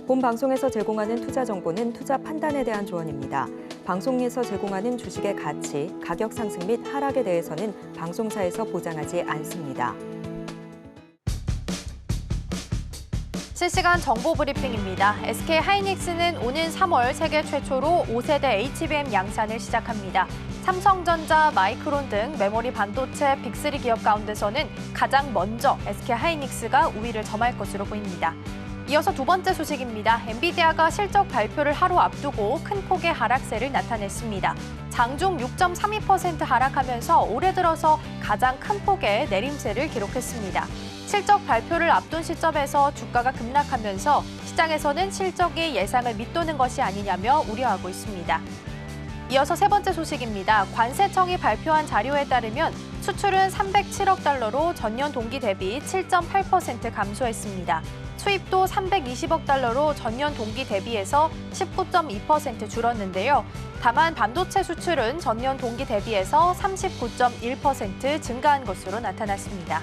본 방송에서 제공하는 투자 정보는 투자 판단에 대한 조언입니다. 방송에서 제공하는 주식의 가치, 가격 상승 및 하락에 대해서는 방송사에서 보장하지 않습니다. 실시간 정보 브리핑입니다. SK 하이닉스는 오는 3월 세계 최초로 5세대 HBM 양산을 시작합니다. 삼성전자, 마이크론 등 메모리 반도체 빅3 기업 가운데서는 가장 먼저 SK 하이닉스가 우위를 점할 것으로 보입니다. 이어서 두 번째 소식입니다. 엔비디아가 실적 발표를 하루 앞두고 큰 폭의 하락세를 나타냈습니다. 장중 6.32% 하락하면서 올해 들어서 가장 큰 폭의 내림세를 기록했습니다. 실적 발표를 앞둔 시점에서 주가가 급락하면서 시장에서는 실적이 예상을 밑도는 것이 아니냐며 우려하고 있습니다. 이어서 세 번째 소식입니다. 관세청이 발표한 자료에 따르면 수출은 307억 달러로 전년 동기 대비 7.8% 감소했습니다. 수입도 320억 달러로 전년 동기 대비해서 19.2% 줄었는데요. 다만 반도체 수출은 전년 동기 대비해서 39.1% 증가한 것으로 나타났습니다.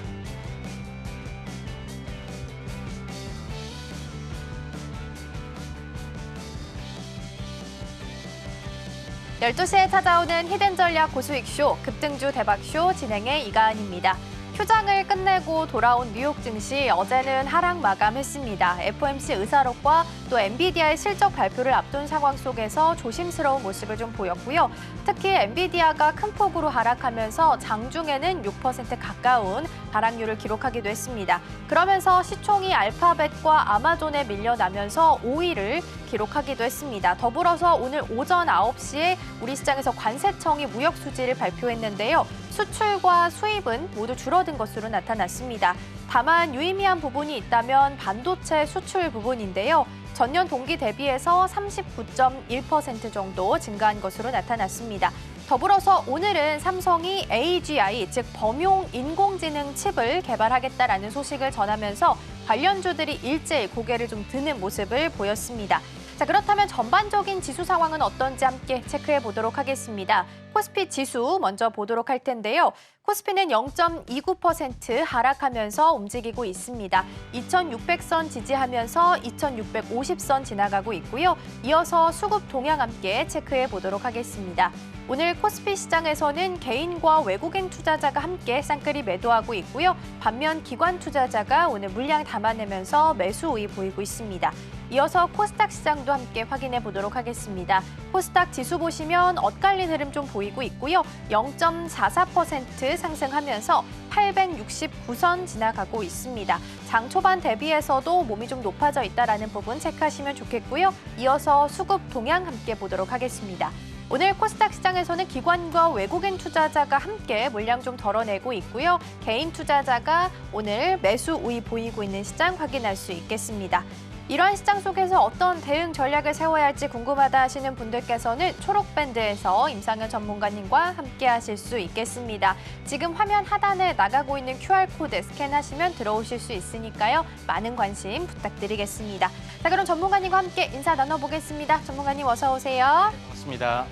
열두 시에 찾아오는 히든전략 고수익쇼, 급등주 대박쇼 진행의 이가은입니다. 휴장을 끝내고 돌아온 뉴욕 증시 어제는 하락 마감했습니다. FOMC 의사록과 또 엔비디아의 실적 발표를 앞둔 상황 속에서 조심스러운 모습을 좀 보였고요. 특히 엔비디아가 큰 폭으로 하락하면서 장중에는 6% 가까운 하락률을 기록하기도 했습니다. 그러면서 시총이 알파벳과 아마존에 밀려나면서 5위를 기록하기도 했습니다. 더불어서 오늘 오전 9시에 우리 시장에서 관세청이 무역 수지를 발표했는데요. 수출과 수입은 모두 줄어든 것으로 나타났습니다. 다만 유의미한 부분이 있다면 반도체 수출 부분인데요. 전년 동기 대비해서 39.1% 정도 증가한 것으로 나타났습니다. 더불어서 오늘은 삼성이 AGI, 즉 범용 인공지능 칩을 개발하겠다라는 소식을 전하면서 관련주들이 일제히 고개를 좀 드는 모습을 보였습니다. 자, 그렇다면 전반적인 지수 상황은 어떤지 함께 체크해 보도록 하겠습니다. 코스피 지수 먼저 보도록 할 텐데요. 코스피는 0.29% 하락하면서 움직이고 있습니다. 2600선 지지하면서 2650선 지나가고 있고요. 이어서 수급 동향 함께 체크해 보도록 하겠습니다. 오늘 코스피 시장에서는 개인과 외국인 투자자가 함께 쌍끌이 매도하고 있고요. 반면 기관 투자자가 오늘 물량 담아내면서 매수 우위 보이고 있습니다. 이어서 코스닥 시장도 함께 확인해 보도록 하겠습니다. 코스닥 지수 보시면 엇갈린 흐름 좀 보이고 있고요. 0.44% 상승하면서 869선 지나가고 있습니다. 장 초반 대비해서도 몸이 좀 높아져 있다는 부분 체크하시면 좋겠고요. 이어서 수급 동향 함께 보도록 하겠습니다. 오늘 코스닥 시장에서는 기관과 외국인 투자자가 함께 물량 좀 덜어내고 있고요. 개인 투자자가 오늘 매수 우위 보이고 있는 시장 확인할 수 있겠습니다. 이러한 시장 속에서 어떤 대응 전략을 세워야 할지 궁금하다 하시는 분들께서는 초록밴드에서 임상현 전문가님과 함께 하실 수 있겠습니다. 지금 화면 하단에 나가고 있는 QR코드 스캔하시면 들어오실 수 있으니까요. 많은 관심 부탁드리겠습니다. 자, 그럼 전문가님과 함께 인사 나눠보겠습니다. 전문가님 어서 오세요. 맞습니다.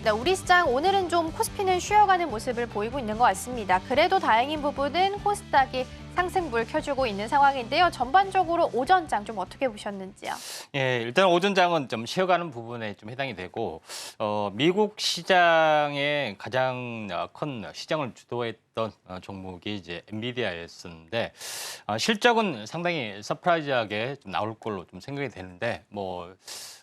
네, 우리 시장 오늘은 좀 코스피는 쉬어가는 모습을 보이고 있는 것 같습니다. 그래도 다행인 부분은 코스닥이 상승불 켜주고 있는 상황인데요. 전반적으로 오전장 좀 어떻게 보셨는지요? 예, 일단 오전장은 좀 쉬어가는 부분에 좀 해당이 되고, 미국 시장의 가장 큰 시장을 주도했던 종목이 이제 엔비디아였었는데, 실적은 상당히 서프라이즈하게 좀 나올 걸로 좀 생각이 되는데,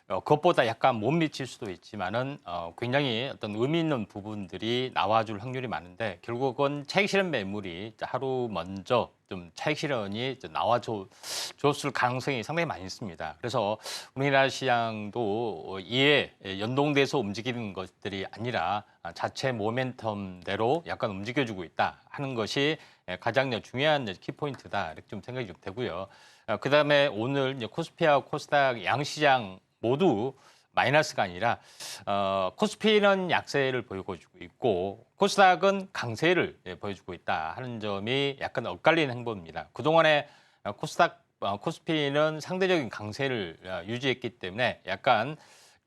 그것보다 약간 못 미칠 수도 있지만은 굉장히 어떤 의미 있는 부분들이 나와줄 확률이 많은데 결국은 차익 실현 매물이 하루 먼저 좀 차익 실현이 나와줬을 가능성이 상당히 많이 있습니다. 그래서 우리나라 시장도 이에 연동돼서 움직이는 것들이 아니라 자체 모멘텀대로 약간 움직여주고 있다 하는 것이 가장 중요한 키포인트다 이렇게 좀 생각이 좀 되고요. 그다음에 오늘 이제 코스피와 코스닥 양시장 모두 마이너스가 아니라 코스피는 약세를 보여주고 있고 코스닥은 강세를 보여주고 있다 하는 점이 약간 엇갈린 행보입니다. 그동안에 코스피는 상대적인 강세를 유지했기 때문에 약간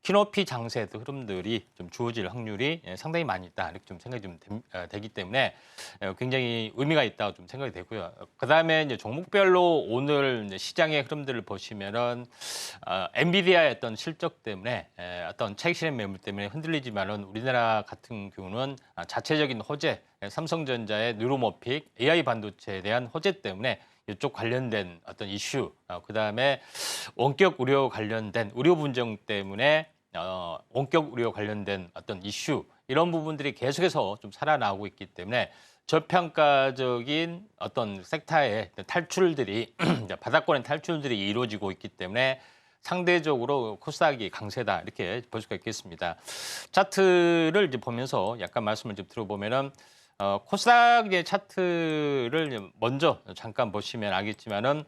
키높이 장세의 흐름들이 좀 주어질 확률이 상당히 많이 있다 이렇게 좀 생각이 좀 되기 때문에 굉장히 의미가 있다고 좀 생각이 되고요. 그다음에 이제 종목별로 오늘 이제 시장의 흐름들을 보시면은 엔비디아의 어떤 실적 때문에 어떤 차익 실현 매물 때문에 흔들리지만은 우리나라 같은 경우는 자체적인 호재, 삼성전자의 뉴로모픽 AI 반도체에 대한 호재 때문에 이쪽 관련된 어떤 이슈, 그다음에 원격 의료 관련된 의료 분쟁 때문에 원격 의료 관련된 어떤 이슈 이런 부분들이 계속해서 좀 살아나오고 있기 때문에 저평가적인 어떤 섹터의 탈출들이 바닥권의 탈출들이 이루어지고 있기 때문에 상대적으로 코스닥이 강세다 이렇게 볼 수가 있겠습니다. 차트를 이제 보면서 약간 말씀을 좀 들어보면은 코스닥의 차트를 먼저 잠깐 보시면 알겠지만은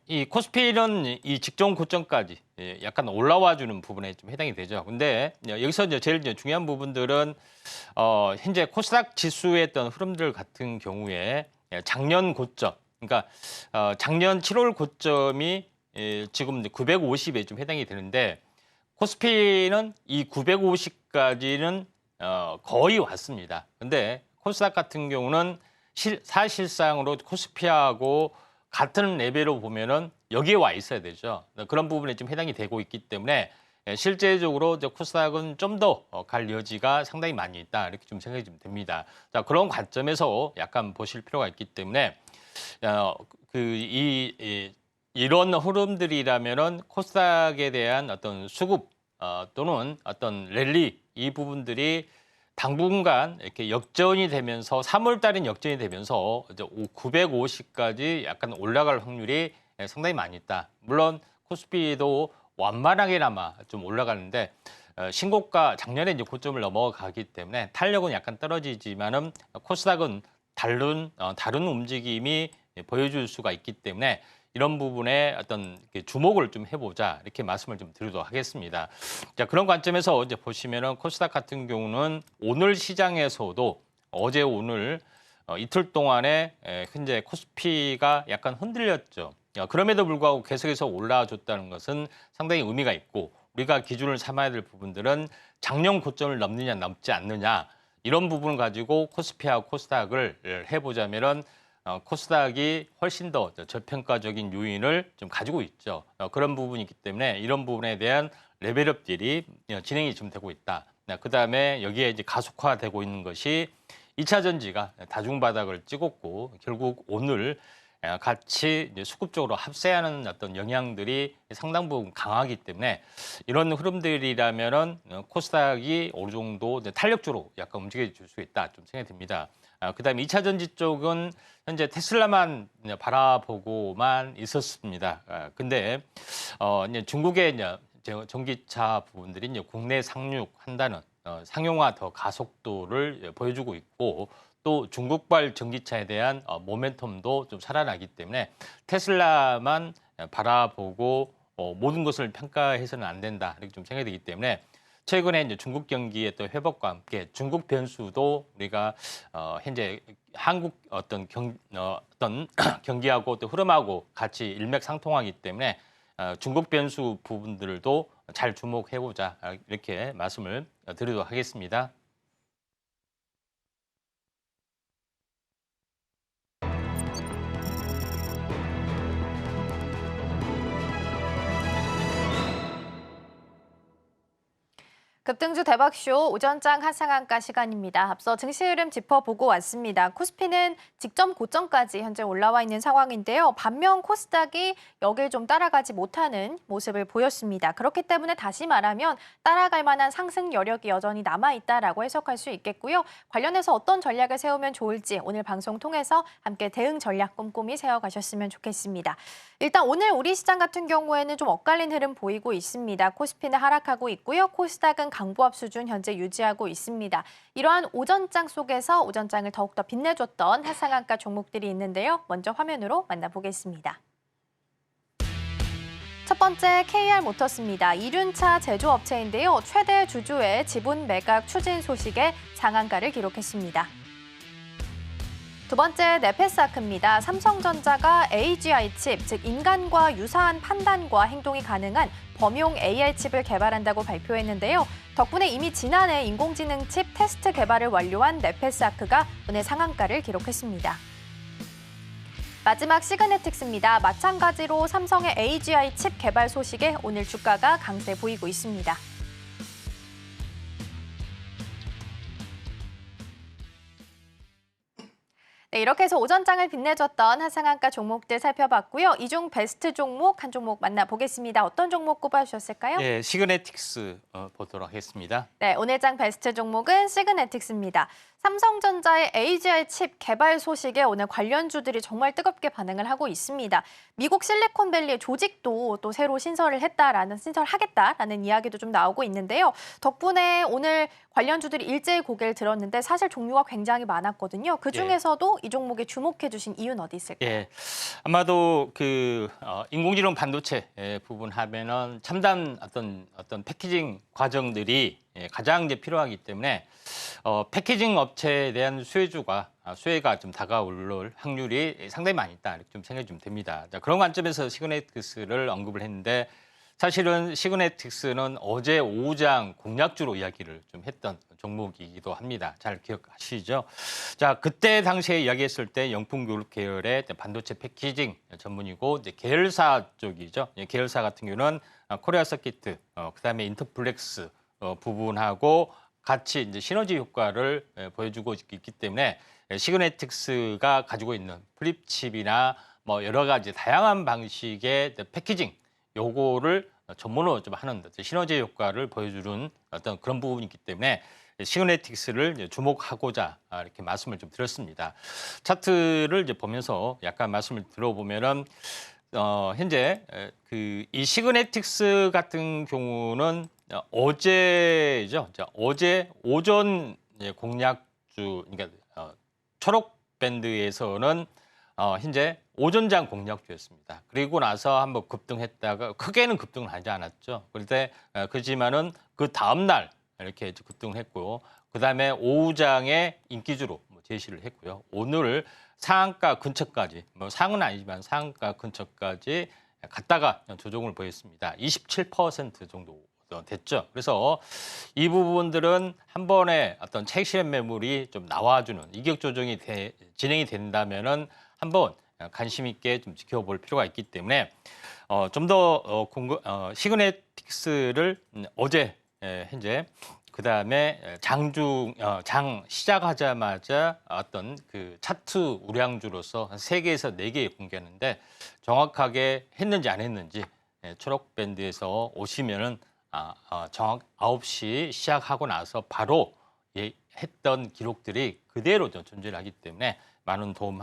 이 코스피는 이 직전 고점까지 약간 올라와 주는 부분에 좀 해당이 되죠. 근데 여기서 이제 제일 중요한 부분들은 현재 코스닥 지수의 어떤 흐름들 같은 경우에 작년 고점, 그러니까 작년 7월 고점이 지금 950에 좀 해당이 되는데 코스피는 이 950까지는 거의 왔습니다. 근데 코스닥 같은 경우는 사실상으로 코스피하고 같은 레벨로 보면은 여기에 와 있어야 되죠. 그런 부분에 좀 해당이 되고 있기 때문에 실제적으로 코스닥은 좀 더 갈 여지가 상당히 많이 있다 이렇게 좀 생각이 좀 됩니다. 자, 그런 관점에서 약간 보실 필요가 있기 때문에 이런 흐름들이라면은 코스닥에 대한 어떤 수급 또는 어떤 랠리 이 부분들이 당분간 이렇게 역전이 되면서 3월 달엔 역전이 되면서 이제 950까지 약간 올라갈 확률이 상당히 많이 있다. 물론 코스피도 완만하게나마 좀 올라가는데 신고가 작년에 이제 고점을 넘어가기 때문에 탄력은 약간 떨어지지만은 코스닥은 다른 움직임이 보여줄 수가 있기 때문에 이런 부분에 어떤 주목을 좀 해보자 이렇게 말씀을 좀 드리도록 하겠습니다. 자, 그런 관점에서 이제 보시면은 코스닥 같은 경우는 오늘 시장에서도 어제 오늘 이틀 동안에 현재 코스피가 약간 흔들렸죠. 그럼에도 불구하고 계속해서 올라와줬다는 것은 상당히 의미가 있고 우리가 기준을 삼아야 될 부분들은 작년 고점을 넘느냐 넘지 않느냐 이런 부분을 가지고 코스피하고 코스닥을 해보자면은 코스닥이 훨씬 더 저평가적인 요인을 좀 가지고 있죠. 그런 부분이기 때문에 이런 부분에 대한 레벨업들이 진행이 좀 되고 있다. 그다음에 여기에 이제 가속화되고 있는 것이 2차 전지가 다중바닥을 찍었고 결국 오늘 같이 이제 수급적으로 합세하는 어떤 영향들이 상당 부분 강하기 때문에 이런 흐름들이라면은 코스닥이 어느 정도 탄력적으로 약간 움직여 줄 수 있다 좀 생각이 듭니다. 그다음에 2차 전지 쪽은 현재 테슬라만 바라보고만 있었습니다. 근데 이제 중국의 이제 전기차 부분들이 이제 국내 상륙한다는 상용화 더 가속도를 보여주고 있고 또 중국발 전기차에 대한 모멘텀도 좀 살아나기 때문에 테슬라만 바라보고 모든 것을 평가해서는 안 된다 이렇게 좀 생각이 되기 때문에 최근에 이제 중국 경기의 또 회복과 함께 중국 변수도 우리가 현재 한국 어떤 경기하고 또 흐름하고 같이 일맥상통하기 때문에 중국 변수 부분들도 잘 주목해보자 이렇게 말씀을 드리도록 하겠습니다. 급등주 대박쇼 오전장 하상한가 시간입니다. 앞서 증시 흐름 짚어보고 왔습니다. 코스피는 직전 고점까지 현재 올라와 있는 상황인데요. 반면 코스닥이 여길 좀 따라가지 못하는 모습을 보였습니다. 그렇기 때문에 다시 말하면 따라갈 만한 상승 여력이 여전히 남아있다라고 해석할 수 있겠고요. 관련해서 어떤 전략을 세우면 좋을지 오늘 방송 통해서 함께 대응 전략 꼼꼼히 세워가셨으면 좋겠습니다. 일단 오늘 우리 시장 같은 경우에는 좀 엇갈린 흐름 보이고 있습니다. 코스피는 하락하고 있고요. 코스닥은 강보합 수준 현재 유지하고 있습니다. 이러한 오전장 속에서 오전장을 더욱더 빛내줬던 하상한가 종목들이 있는데요. 먼저 화면으로 만나보겠습니다. 첫 번째 KR모터스입니다. 이륜차 제조업체인데요. 최대 주주의 지분 매각 추진 소식에 상한가를 기록했습니다. 두 번째 네페스아크입니다. 삼성전자가 AGI 칩, 즉 인간과 유사한 판단과 행동이 가능한 범용 AR 칩을 개발한다고 발표했는데요. 덕분에 이미 지난해 인공지능 칩 테스트 개발을 완료한 네페스아크가 오늘 상한가를 기록했습니다. 마지막 시그네틱스입니다. 마찬가지로 삼성의 AGI 칩 개발 소식에 오늘 주가가 강세 보이고 있습니다. 네, 이렇게 해서 오전장을 빛내줬던 하상한가 종목들 살펴봤고요. 이 중 베스트 종목 한 종목 만나보겠습니다. 어떤 종목 꼽아주셨을까요? 예, 시그네틱스 보도록 하겠습니다. 네, 오늘장 베스트 종목은 시그네틱스입니다. 삼성전자의 AGI 칩 개발 소식에 오늘 관련주들이 정말 뜨겁게 반응을 하고 있습니다. 미국 실리콘밸리의 조직도 또 새로 신설하겠다라는 이야기도 좀 나오고 있는데요. 덕분에 오늘 관련주들이 일제히 고개를 들었는데 사실 종류가 굉장히 많았거든요. 그중에서도 이 종목에 주목해 주신 이유는 어디 있을까요? 예, 아마도 인공지능 반도체 부분 하면은 첨단 어떤 패키징 과정들이 가장 이제 필요하기 때문에 패키징 업체에 대한 수혜가 좀 다가올 확률이 상당히 많이 있다 이렇게 좀 생각이 좀 됩니다. 자, 그런 관점에서 시그네틱스를 언급을 했는데 사실은 시그네틱스는 어제 오후장 공략주로 이야기를 좀 했던 종목이기도 합니다. 잘 기억하시죠? 자, 그때 당시에 이야기했을 때 영풍그룹 계열의 반도체 패키징 전문이고 이제 계열사 쪽이죠. 계열사 같은 경우는 코리아 서키트, 그다음에 인터플렉스 부분하고 같이 이제 시너지 효과를 보여주고 있기 때문에 시그네틱스가 가지고 있는 플립칩이나 뭐 여러 가지 다양한 방식의 패키징 요거를 전문으로 좀 하는 시너지 효과를 보여주는 어떤 그런 부분이 있기 때문에 시그네틱스를 주목하고자 이렇게 말씀을 좀 드렸습니다. 차트를 이제 보면서 약간 말씀을 들어보면은 현재 이 시그네틱스 같은 경우는 어제죠. 어제 오전 공략주, 그러니까 초록 밴드에서는 현재 오전장 공략주였습니다. 그리고 나서 한번 급등했다가 크게는 급등을 하지 않았죠. 그런데 그렇지만은 그 다음 날 이렇게 급등을 했고요. 그다음에 오후장에 인기주로 제시를 했고요. 오늘 상한가 근처까지, 상은 아니지만 상한가 근처까지 갔다가 조정을 보였습니다. 27% 정도 됐죠. 그래서 이 부분들은 한 번에 어떤 차익 매물이 좀 나와주는 이격 조정이 진행이 된다면은 한번 관심 있게 좀 지켜볼 필요가 있기 때문에 좀 더 시그네틱스를 어제 현재 그다음에 장 시작하자마자 어떤 그 차트 우량주로서 한 3개에서 4개 공개하는데 정확하게 했는지 안 했는지 초록 밴드에서 오시면은 정확 9시 시작하고 나서 바로 했던 기록들이 그대로 존재를 하기 때문에 많은 도움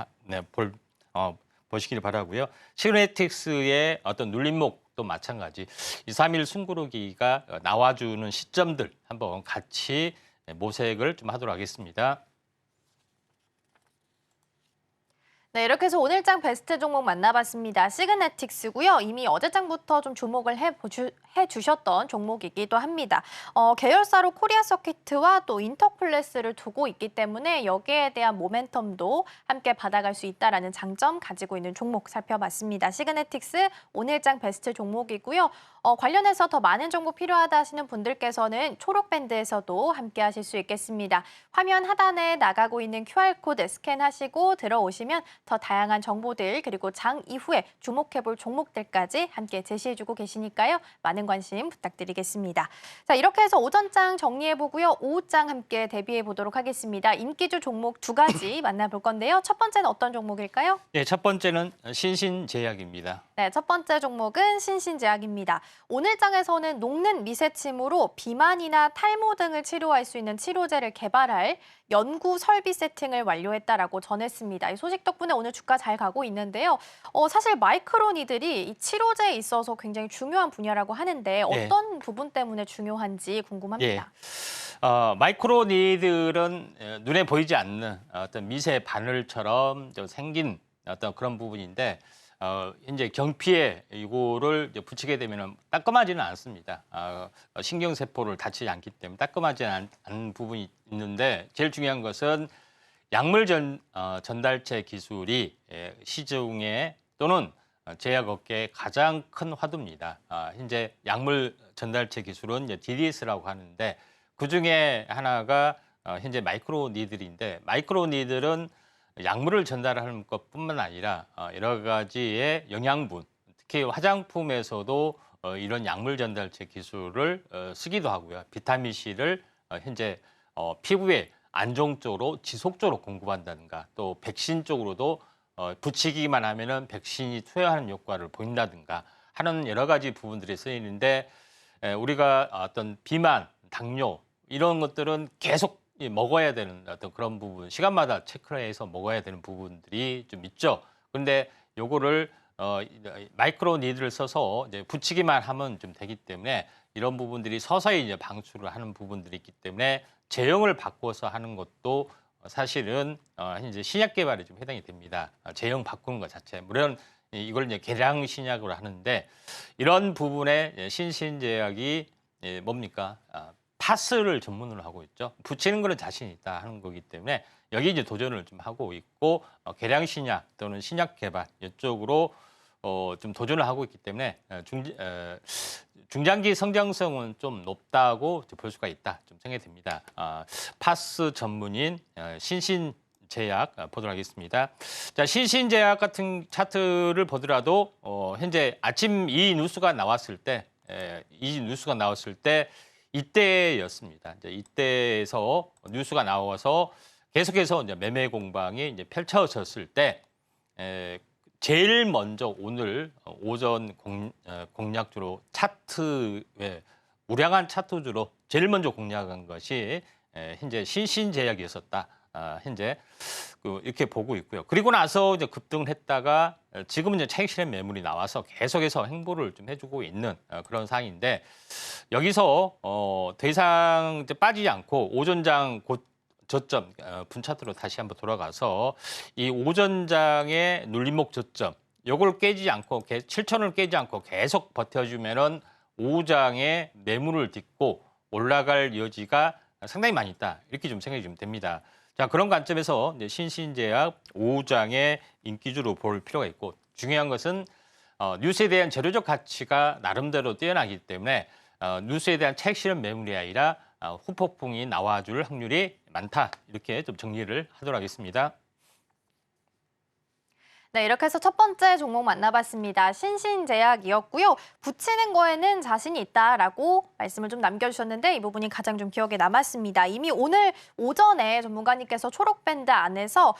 보시길 바라고요. 시그네틱스의 어떤 눌림목도 마찬가지 2, 3일 숨고르기가 나와주는 시점들 한번 같이 모색을 좀 하도록 하겠습니다. 네, 이렇게 해서 오늘장 베스트 종목 만나봤습니다. 시그네틱스고요. 이미 어제장부터 좀 주목을 해주셨던 종목이기도 합니다. 계열사로 코리아 서키트와 또 인터플렉스를 두고 있기 때문에 여기에 대한 모멘텀도 함께 받아갈 수 있다는 장점 가지고 있는 종목 살펴봤습니다. 시그네틱스 오늘장 베스트 종목이고요. 관련해서 더 많은 정보 필요하다 하시는 분들께서는 초록밴드에서도 함께 하실 수 있겠습니다. 화면 하단에 나가고 있는 QR코드 스캔하시고 들어오시면 더 다양한 정보들 그리고 장 이후에 주목해볼 종목들까지 함께 제시해주고 계시니까요. 많은 관심 부탁드리겠습니다. 자, 이렇게 해서 오전장 정리해보고요. 오후장 함께 대비해보도록 하겠습니다. 인기주 종목 2가지 만나볼 건데요. 첫 번째는 어떤 종목일까요? 네, 첫 번째는 신신제약입니다. 네, 첫 번째 종목은 신신제약입니다. 오늘 장에서는 녹는 미세침으로 비만이나 탈모 등을 치료할 수 있는 치료제를 개발할 연구 설비 세팅을 완료했다라고 전했습니다. 이 소식 덕분에 오늘 주가 잘 가고 있는데요. 사실 마이크로니들이 이 치료제에 있어서 굉장히 중요한 분야라고 하는데 어떤 부분 때문에 중요한지 궁금합니다. 마이크로니들은 눈에 보이지 않는 어떤 미세 바늘처럼 생긴 어떤 그런 부분인데 현재 경피에 이거를 붙이게 되면 따끔하지는 않습니다. 신경세포를 다치지 않기 때문에 따끔하지 않은 부분이 있는데 제일 중요한 것은 약물 전달체 기술이 시중에 또는 제약업계의 가장 큰 화두입니다. 현재 약물 전달체 기술은 이제 DDS라고 하는데 그 중에 하나가 현재 마이크로 니들인데 마이크로 니들은 약물을 전달하는 것뿐만 아니라 여러 가지의 영양분, 특히 화장품에서도 이런 약물 전달체 기술을 쓰기도 하고요. 비타민 C를 현재 피부에 안정적으로 지속적으로 공급한다든가 또 백신 쪽으로도 붙이기만 하면은 백신이 투여하는 효과를 보인다든가 하는 여러 가지 부분들이 쓰이는데 우리가 어떤 비만, 당뇨 이런 것들은 계속 먹어야 되는 어떤 그런 부분, 시간마다 체크해서 먹어야 되는 부분들이 좀 있죠. 그런데 요거를 마이크로 니드를 써서 이제 붙이기만 하면 좀 되기 때문에 이런 부분들이 서서히 이제 방출을 하는 부분들이 있기 때문에 제형을 바꿔서 하는 것도 사실은 이제 신약 개발에 좀 해당이 됩니다. 제형 바꾸는 것 자체. 물론 이걸 이제 개량 신약으로 하는데 이런 부분에 신신제약이 뭡니까? 파스를 전문으로 하고 있죠. 붙이는 거는 자신 있다 하는 거기 때문에 여기 이제 도전을 좀 하고 있고 개량 신약 또는 신약 개발 이쪽으로 좀 도전을 하고 있기 때문에 중장기 성장성은 좀 높다고 볼 수가 있다 좀 생각이 듭니다. 파스 전문인 신신제약 보도록 하겠습니다. 자, 신신제약 같은 차트를 보더라도 현재 아침 이 뉴스가 나왔을 때 이때였습니다. 이제 이때에서 뉴스가 나와서 계속해서 이제 매매 공방이 이제 펼쳐졌을 때 제일 먼저 오늘 오전 공략주로 차트에 우량한 차트주로 제일 먼저 공략한 것이 현재 신신제약이었었다. 현재 이렇게 보고 있고요. 그리고 나서 이제 급등을 했다가 지금은 이제 차익 실현 매물이 나와서 계속해서 행보를 좀 해주고 있는 그런 상황인데 여기서 더 이상 이제 빠지지 않고 오전장 저점 분차트로 다시 한번 돌아가서 이 오전장의 눌림목 저점 요걸 깨지 않고 7,000원을 깨지 않고 계속 버텨주면은 오후장에 매물을 딛고 올라갈 여지가 상당히 많이 있다 이렇게 좀 생각이 좀 됩니다. 자, 그런 관점에서 이제 신신제약 오후장의 인기주로 볼 필요가 있고 중요한 것은 뉴스에 대한 재료적 가치가 나름대로 뛰어나기 때문에 뉴스에 대한 차익 실현 매물이 아니라 후폭풍이 나와줄 확률이 많다. 이렇게 좀 정리를 하도록 하겠습니다. 네, 이렇게 해서 첫 번째 종목 만나봤습니다. 신신제약이었고요. 붙이는 거에는 자신이 있다라고 말씀을 좀 남겨주셨는데 이 부분이 가장 좀 기억에 남았습니다. 이미 오늘 오전에 전문가님께서 초록밴드 안에서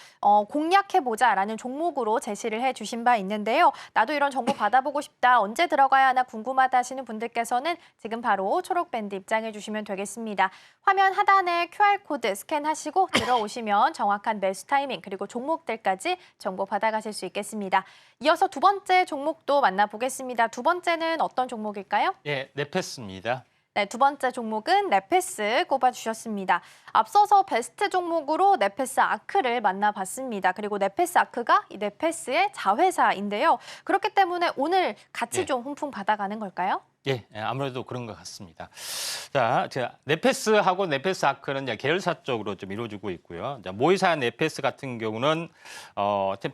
공략해보자라는 종목으로 제시를 해주신 바 있는데요. 나도 이런 정보 받아보고 싶다, 언제 들어가야 하나 궁금하다 하시는 분들께서는 지금 바로 초록밴드 입장해 주시면 되겠습니다. 화면 하단에 QR코드 스캔하시고 들어오시면 정확한 매수 타이밍 그리고 종목들까지 정보 받아가실 수 있겠습니다. 이어서 두 번째 종목도 만나보겠습니다. 두 번째는 어떤 종목일까요? 예, 네페스입니다. 네, 두 번째 종목은 네페스 꼽아주셨습니다. 앞서서 베스트 종목으로 네페스 아크를 만나봤습니다. 그리고 네페스 아크가 이 네페스의 자회사인데요. 그렇기 때문에 오늘 같이 좀 훈풍 받아가는 걸까요? 예, 아무래도 그런 것 같습니다. 자, 제가 네페스하고 네페스 아크는 이제 계열사 쪽으로 좀 이루어지고 있고요. 자, 모의사 네페스 같은 경우는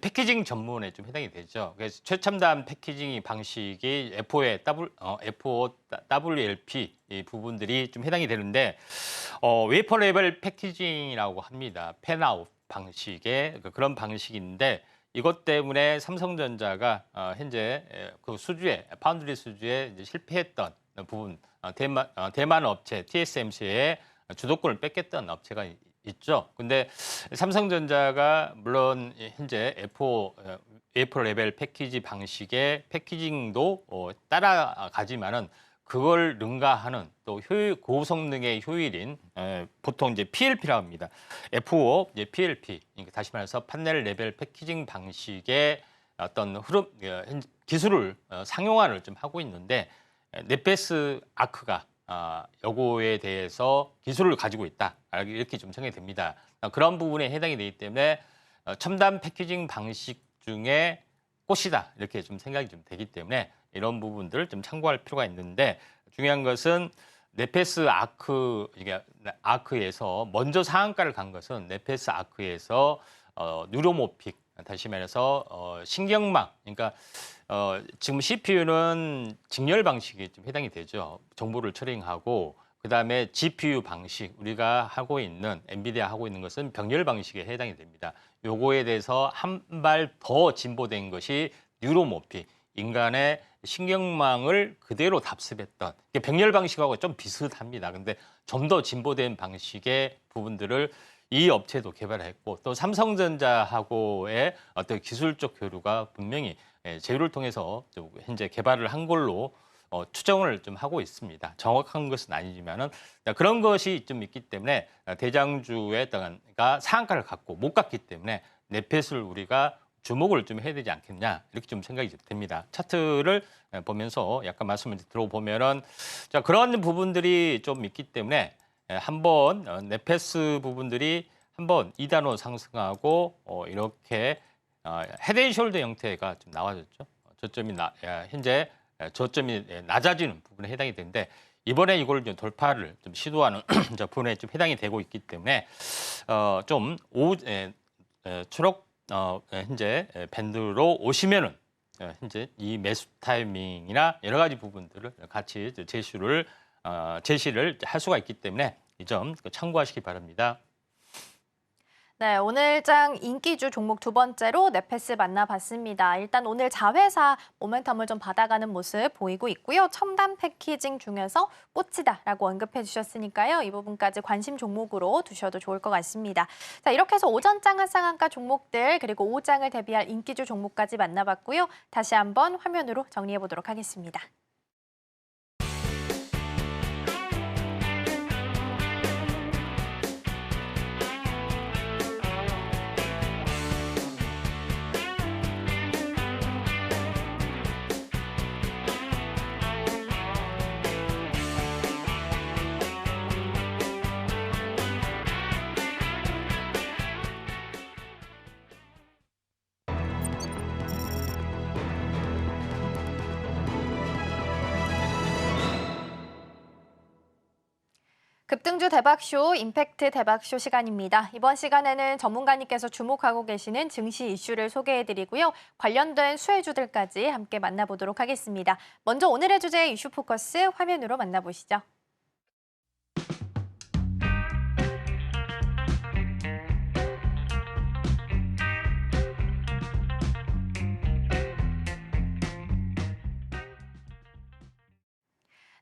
패키징 전문에 좀 해당이 되죠. 그래서 최첨단 패키징 방식이 FO WLP 이 부분들이 좀 해당이 되는데 웨이퍼 레벨 패키징이라고 합니다. 팬아웃 방식의 그런 방식인데. 이것 때문에 삼성전자가 현재 그 수주에 파운드리 수주에 이제 실패했던 부분 대만 업체 TSMC의 주도권을 뺏겼던 업체가 있죠. 근데 삼성전자가 물론 현재 웨이퍼 레벨 패키지 방식의 패키징도 따라가지만은 그걸 능가하는 또 고성능의 효율인 보통 이제 PLP라고 합니다. FO 이제 PLP 그러니까 다시 말해서 판넬 레벨 패키징 방식의 어떤 흐름 기술을 상용화를 좀 하고 있는데 네페스 아크가 요거에 대해서 기술을 가지고 있다 이렇게 좀 생각이 됩니다. 그런 부분에 해당이 되기 때문에 첨단 패키징 방식 중에 꽃이다 이렇게 좀 생각이 좀 되기 때문에 이런 부분들을 좀 참고할 필요가 있는데 중요한 것은 네페스 아크 이게 아크에서 먼저 상한가를 간 것은 네페스 아크에서 뉴로모픽 다시 말해서 신경망 그러니까 지금 CPU는 직렬 방식이 좀 해당이 되죠. 정보를 처리하고 그다음에 GPU 방식 우리가 하고 있는 엔비디아 하고 있는 것은 병렬 방식에 해당이 됩니다. 요거에 대해서 한 발 더 진보된 것이 뉴로모픽 인간의 신경망을 그대로 답습했던 병렬 방식하고 좀 비슷합니다. 근데 좀 더 진보된 방식의 부분들을 이 업체도 개발했고 또 삼성전자하고의 어떤 기술적 교류가 분명히 제휴를 통해서 현재 개발을 한 걸로 추정을 좀 하고 있습니다. 정확한 것은 아니지만은 그런 것이 좀 있기 때문에 대장주가 상한가를 갖고 못 갔기 때문에 네펫을 우리가 주목을 좀 해야 되지 않겠냐 이렇게 좀 생각이 됩니다. 차트를 보면서 약간 말씀을 들어보면은 자 그런 부분들이 좀 있기 때문에 한번 네페스 부분들이 한번 2단원 상승하고 이렇게 헤드앤숄더 형태가 좀 나와졌죠. 저점이 현재 저점이 낮아지는 부분에 해당이 되는데 이번에 이걸 좀 돌파를 좀 시도하는 부분에 좀 해당이 되고 있기 때문에 좀 초록 현재 밴드로 오시면은 현재 이 매수 타이밍이나 여러 가지 부분들을 같이 제시를 할 수가 있기 때문에 이 점 참고하시기 바랍니다. 네, 오늘 장 인기주 종목 두 번째로 네페스 만나봤습니다. 일단 오늘 자회사 모멘텀을 좀 받아가는 모습 보이고 있고요. 첨단 패키징 중에서 꽂히다라고 언급해 주셨으니까요. 이 부분까지 관심 종목으로 두셔도 좋을 것 같습니다. 자, 이렇게 해서 오전장 한상한가 종목들 그리고 오후장을 대비할 인기주 종목까지 만나봤고요. 다시 한번 화면으로 정리해 보도록 하겠습니다. 급등주 대박쇼, 임팩트 대박쇼 시간입니다. 이번 시간에는 전문가님께서 주목하고 계시는 증시 이슈를 소개해드리고요. 관련된 수혜주들까지 함께 만나보도록 하겠습니다. 먼저 오늘의 주제 이슈 포커스 화면으로 만나보시죠.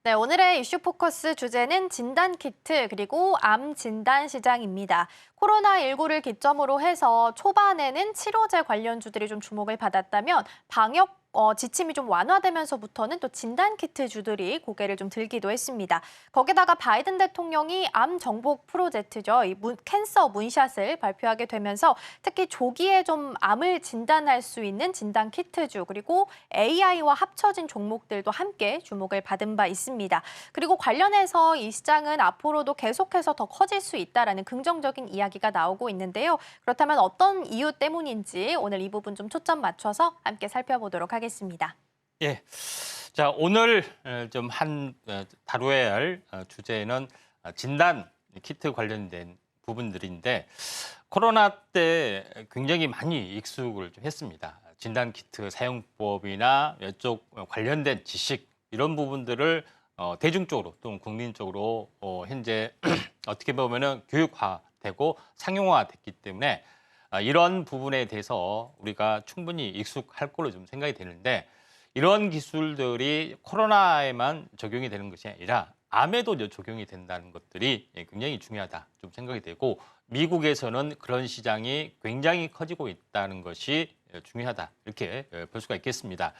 네, 오늘의 이슈 포커스 주제는 진단키트 그리고 암 진단 시장입니다. 코로나19를 기점으로 해서 초반에는 치료제 관련주들이 좀 주목을 받았다면 방역 지침이 좀 완화되면서부터는 또 진단키트 주들이 고개를 좀 들기도 했습니다. 거기다가 바이든 대통령이 암 정복 프로젝트죠. 이 캔서 문샷을 발표하게 되면서 특히 조기에 좀 암을 진단할 수 있는 진단키트주 그리고 AI와 합쳐진 종목들도 함께 주목을 받은 바 있습니다. 그리고 관련해서 이 시장은 앞으로도 계속해서 더 커질 수 있다라는 긍정적인 이야기가 나오고 있는데요. 그렇다면 어떤 이유 때문인지 오늘 이 부분 좀 초점 맞춰서 함께 살펴보도록 하겠습니다. 예. 자, 오늘 좀 다루어야 할 주제는 진단 키트 관련된 부분들인데 코로나 때 굉장히 많이 익숙을 좀 했습니다. 진단 키트 사용법이나 이쪽 관련된 지식 이런 부분들을 대중적으로 또는 국민적으로 현재 어떻게 보면은 교육화되고 상용화됐기 때문에 이런 부분에 대해서 우리가 충분히 익숙할 걸로 좀 생각이 되는데 이런 기술들이 코로나에만 적용이 되는 것이 아니라 암에도 적용이 된다는 것들이 굉장히 중요하다 좀 생각이 되고 미국에서는 그런 시장이 굉장히 커지고 있다는 것이 중요하다 이렇게 볼 수가 있겠습니다.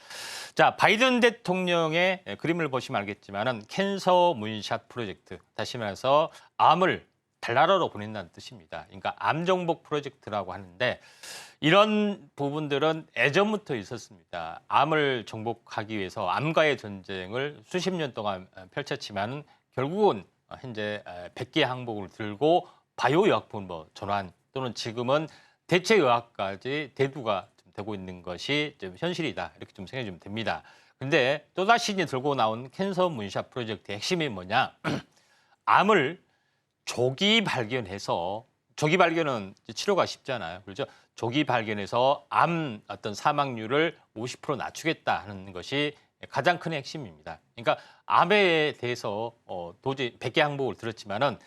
자, 바이든 대통령의 그림을 보시면 알겠지만은 캔서 문샷 프로젝트 다시 말해서 암을 달나라로 보낸다는 뜻입니다. 그러니까 암 정복 프로젝트라고 하는데 이런 부분들은 예전부터 있었습니다. 암을 정복하기 위해서 암과의 전쟁을 수십 년 동안 펼쳤지만 결국은 현재 100개 항목을 들고 바이오의약품으로 전환 또는 지금은 대체의학까지 대두가 되고 있는 것이 좀 현실이다 이렇게 좀 생각이 좀 됩니다. 근데 또다시 이제 들고 나온 캔서 문샷 프로젝트의 핵심이 뭐냐? 암을 조기 발견해서 조기 발견은 치료가 쉽잖아요. 그렇죠? 조기 발견해서 암 어떤 사망률을 50% 낮추겠다 하는 것이 가장 큰 핵심입니다. 그러니까 암에 대해서 도저히 100개 항목을 들었지만은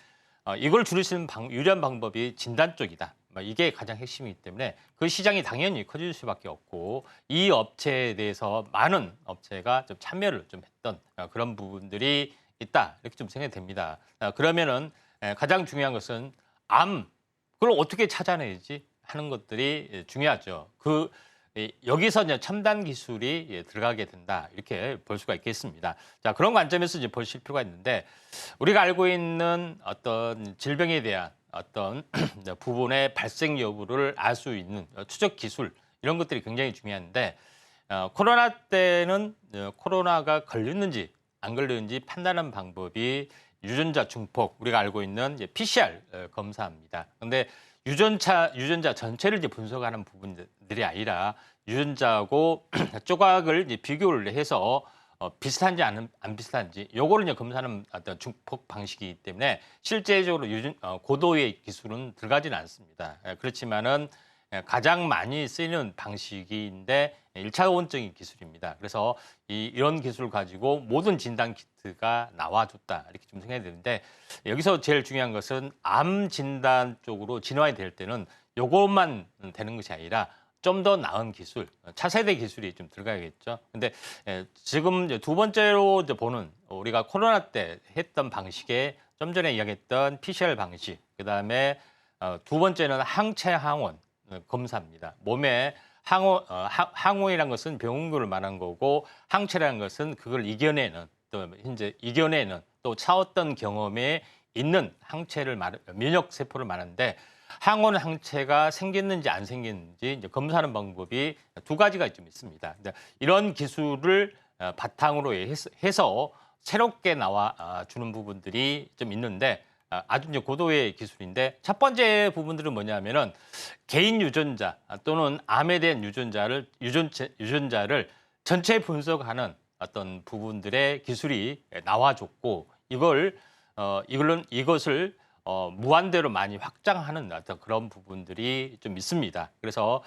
이걸 줄일 수 있는 유리한 방법이 진단 쪽이다. 이게 가장 핵심이기 때문에 그 시장이 당연히 커질 수밖에 없고 이 업체에 대해서 많은 업체가 좀 참여를 좀 했던 그런 부분들이 있다 이렇게 좀 생각이 됩니다. 그러면은 가장 중요한 것은 그걸 어떻게 찾아내지 하는 것들이 중요하죠. 여기서 이제 첨단 기술이 들어가게 된다 이렇게 볼 수가 있겠습니다. 자, 그런 관점에서 이제 보실 필요가 있는데 우리가 알고 있는 어떤 질병에 대한 어떤 부분의 발생 여부를 알 수 있는 추적 기술 이런 것들이 굉장히 중요한데 코로나 때는 코로나가 걸렸는지 안 걸렸는지 판단하는 방법이 유전자 중폭 우리가 알고 있는 이제 PCR 검사입니다. 그런데 유전자 전체를 이제 분석하는 부분들이 아니라 유전자하고 조각을 이제 비교를 해서 비슷한지 안 비슷한지 요거를 이제 검사하는 어떤 중폭 방식이기 때문에 실제적으로 고도의 기술은 들어가지는 않습니다. 그렇지만은 가장 많이 쓰이는 방식인데 1차원적인 기술입니다. 그래서 이런 기술을 가지고 모든 진단 키트가 나와줬다 이렇게 좀 생각이 되는데 여기서 제일 중요한 것은 암 진단 쪽으로 진화가 될 때는 요것만 되는 것이 아니라 좀 더 나은 기술, 차세대 기술이 좀 들어가야겠죠. 근데 지금 이제 두 번째로 이제 보는 우리가 코로나 때 했던 방식에 좀 전에 이야기했던 PCR 방식, 그다음에 두 번째는 항체 항원 검사입니다. 몸에 항원이라는 것은 병원균을 말한 거고 항체라는 것은 그걸 이겨내는 또 차웠던 경험에 있는 항체를 면역 세포를 말하는데 항원 항체가 생겼는지 안 생겼는지 이제 검사하는 방법이 두 가지가 좀 있습니다. 이런 기술을 바탕으로 해서 새롭게 나와 주는 부분들이 좀 있는데 아주 이제 고도의 기술인데 첫 번째 부분들은 뭐냐면은 개인 유전자 또는 암에 대한 유전자를 전체 분석하는 어떤 부분들의 기술이 나와줬고 이것을 무한대로 많이 확장하는 어떤 그런 부분들이 좀 있습니다. 그래서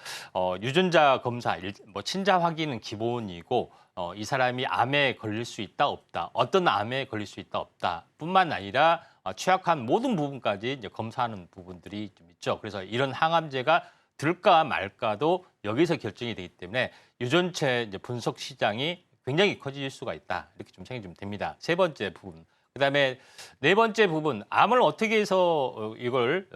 유전자 검사, 친자 확인은 기본이고 이 사람이 암에 걸릴 수 있다 없다, 어떤 암에 걸릴 수 있다 없다 뿐만 아니라 취약한 모든 부분까지 이제 검사하는 부분들이 좀 있죠. 그래서 이런 항암제가 들까 말까도 여기서 결정이 되기 때문에 유전체 이제 분석 시장이 굉장히 커질 수가 있다. 이렇게 좀 생각이 좀 됩니다. 세 번째 부분. 그다음에 네 번째 부분, 암을 어떻게 해서 이걸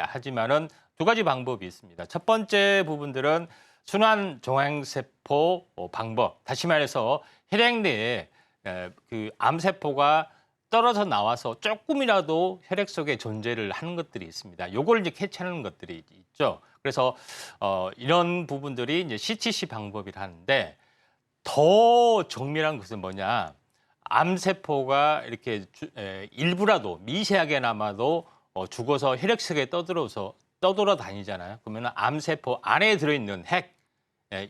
하지만은 두 가지 방법이 있습니다. 첫 번째 부분들은 순환 종양세포 방법. 다시 말해서 혈액 내에 그 암세포가 떨어져 나와서 조금이라도 혈액 속에 존재를 하는 것들이 있습니다. 요걸 이제 캐치하는 것들이 있죠. 그래서 이런 부분들이 이제 CTC 방법이라는데 더 정밀한 것은 뭐냐? 암세포가 이렇게 일부라도 미세하게나마도 죽어서 혈액 속에 떠돌아 다니잖아요. 그러면 암세포 안에 들어있는 핵,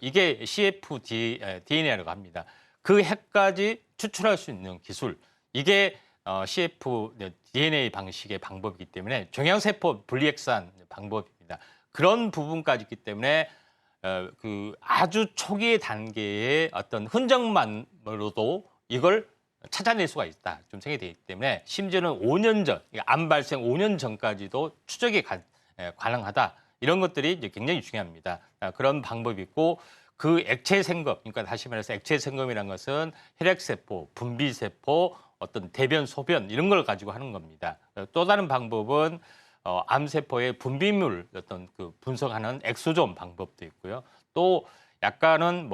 이게 CFDNA라고 합니다. 그 핵까지 추출할 수 있는 기술, 이게 CFDNA 방식의 방법이기 때문에 종양세포 분리핵산 방법입니다. 그런 부분까지 있기 때문에 그 아주 초기의 단계의 어떤 흔적만으로도 이걸 찾아낼 수가 있다. 좀 생각이 되기 때문에 심지어는 5년 전, 암 발생 5년 전까지도 추적이 가능하다. 이런 것들이 이제 굉장히 중요합니다. 그런 방법이 있고 그 액체 생검, 그러니까 다시 말해서 액체 생검이라는 것은 혈액세포, 분비세포, 어떤 대변, 소변 이런 걸 가지고 하는 겁니다. 또 다른 방법은 암세포의 분비물 어떤 그 분석하는 엑소존 방법도 있고요. 또 약간은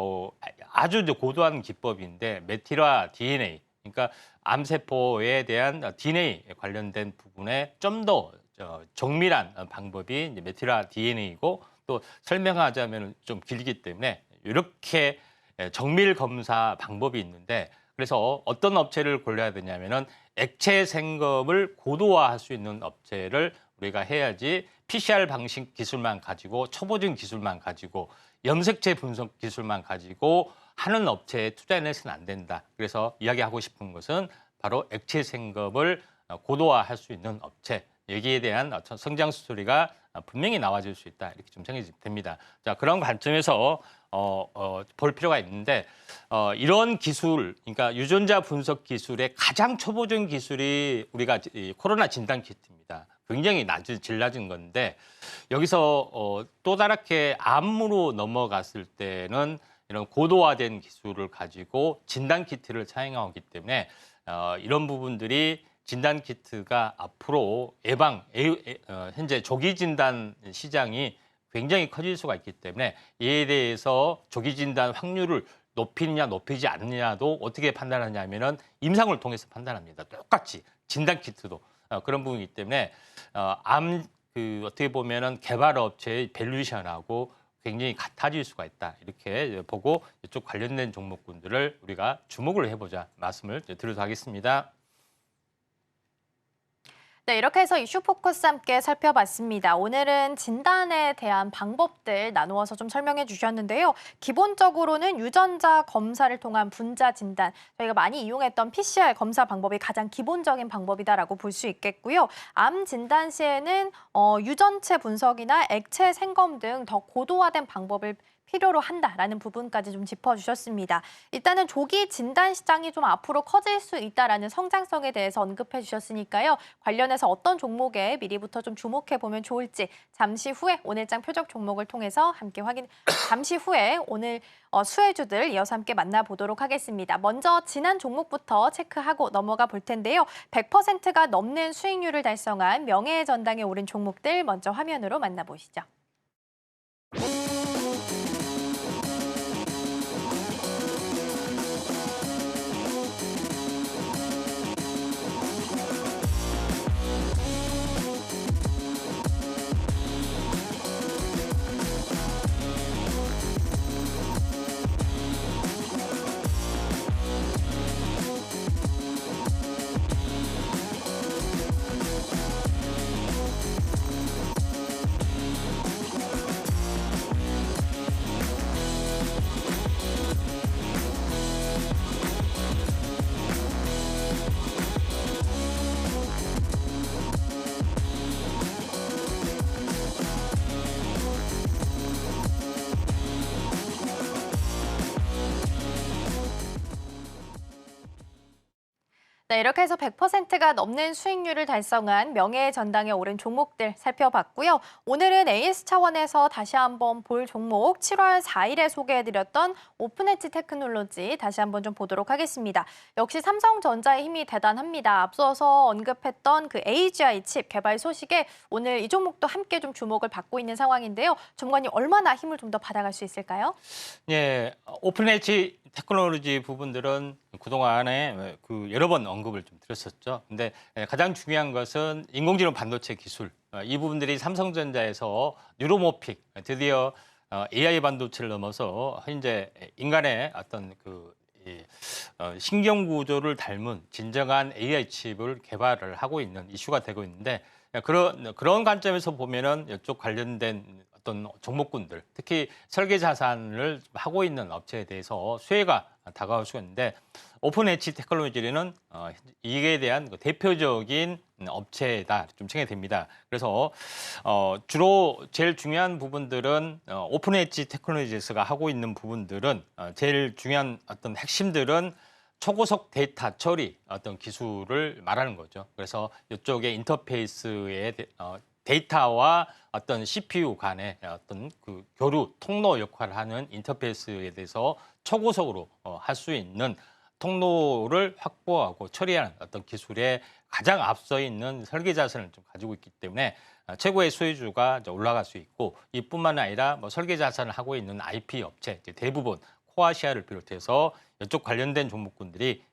아주 고도한 기법인데 메틸화 DNA, 그러니까 암세포에 대한 DNA 관련된 부분에 좀 더 정밀한 방법이 이제 메틸화 DNA이고 또 설명하자면 좀 길기 때문에 이렇게 정밀 검사 방법이 있는데 그래서 어떤 업체를 골라야 되냐면은 액체 생검을 고도화할 수 있는 업체를 우리가 해야지 PCR 방식 기술만 가지고 초보적인 기술만 가지고 염색체 분석 기술만 가지고 하는 업체에 투자해서는 안 된다. 그래서 이야기하고 싶은 것은 바로 액체 생급을 고도화할 수 있는 업체, 여기에 대한 어떤 성장 스토리가 분명히 나와줄 수 있다. 이렇게 좀 생각이 됩니다. 자, 그런 관점에서 볼 필요가 있는데 이런 기술, 그러니까 유전자 분석 기술의 가장 초보적인 기술이 우리가 이 코로나 진단 키트입니다. 굉장히 질 낮은 건데 여기서 또 다르게 암으로 넘어갔을 때는 이런 고도화된 기술을 가지고 진단 키트를 사용하기 때문에 이런 부분들이 진단 키트가 앞으로 현재 조기 진단 시장이 굉장히 커질 수가 있기 때문에 이에 대해서 조기 진단 확률을 높이느냐 높이지 않느냐도 어떻게 판단하냐면은 임상을 통해서 판단합니다. 똑같이 진단 키트도 그런 부분이기 때문에 어떻게 보면은 개발 업체의 밸류션하고 굉장히 같아질 수가 있다. 이렇게 보고 이쪽 관련된 종목군들을 우리가 주목을 해보자 말씀을 드리도록 하겠습니다. 네, 이렇게 해서 이슈 포커스 함께 살펴봤습니다. 오늘은 진단에 대한 방법들 나누어서 좀 설명해 주셨는데요. 기본적으로는 유전자 검사를 통한 분자 진단, 저희가 많이 이용했던 PCR 검사 방법이 가장 기본적인 방법이다라고 볼 수 있겠고요. 암 진단 시에는 유전체 분석이나 액체 생검 등 더 고도화된 방법을 필요로 한다라는 부분까지 좀 짚어주셨습니다. 일단은 조기 진단 시장이 좀 앞으로 커질 수 있다라는 성장성에 대해서 언급해 주셨으니까요. 관련해서 어떤 종목에 미리부터 좀 주목해 보면 좋을지 잠시 후에 오늘장 표적 종목을 통해서 함께 잠시 후에 오늘 수혜주들 이어서 함께 만나보도록 하겠습니다. 먼저 지난 종목부터 체크하고 넘어가 볼 텐데요. 100%가 넘는 수익률을 달성한 명예의 전당에 오른 종목들 먼저 화면으로 만나보시죠. 네, 이렇게 해서 100%가 넘는 수익률을 달성한 명예의 전당에 오른 종목들 살펴봤고요. 오늘은 AS 차원에서 다시 한번 볼 종목 7월 4일에 소개해드렸던 오픈엣지 테크놀로지 다시 한번 좀 보도록 하겠습니다. 역시 삼성전자의 힘이 대단합니다. 앞서서 언급했던 그 AGI 칩 개발 소식에 오늘 이 종목도 함께 좀 주목을 받고 있는 상황인데요. 전문가님 얼마나 힘을 좀 더 받아갈 수 있을까요? 예, 오픈엣지 테크놀로지 부분들은 그동안에 여러 번 언급을 좀 드렸었죠. 근데 가장 중요한 것은 인공지능 반도체 기술. 이 부분들이 삼성전자에서 뉴로모픽, 드디어 AI 반도체를 넘어서 현재 인간의 어떤 신경 구조를 닮은 진정한 AI 칩을 개발을 하고 있는 이슈가 되고 있는데 그런 관점에서 보면은 이쪽 관련된 어떤 종목군들, 특히 설계 자산을 하고 있는 업체에 대해서 수혜가 다가올 수가 있는데 오픈엣지 테크놀로지는 이에 대한 대표적인 업체다 좀 생각이 됩니다. 그래서 주로 제일 중요한 부분들은 오픈엣지 테크놀로지에서가 하고 있는 부분들은 제일 중요한 어떤 핵심들은 초고속 데이터 처리 어떤 기술을 말하는 거죠. 그래서 이쪽에 인터페이스의 데이터와 어떤 CPU 간의 어떤 교류 통로 역할을 하는 인터페이스에 대해서 초고속으로 할 수 있는 통로를 확보하고 처리하는 어떤 기술에 가장 앞서 있는 설계 자산을 좀 가지고 있기 때문에 최고의 소유주가 올라갈 수 있고 이뿐만 아니라 설계 자산을 하고 있는 IP 업체 대부분 코아시아를 비롯해서 이쪽 관련된 종목군들이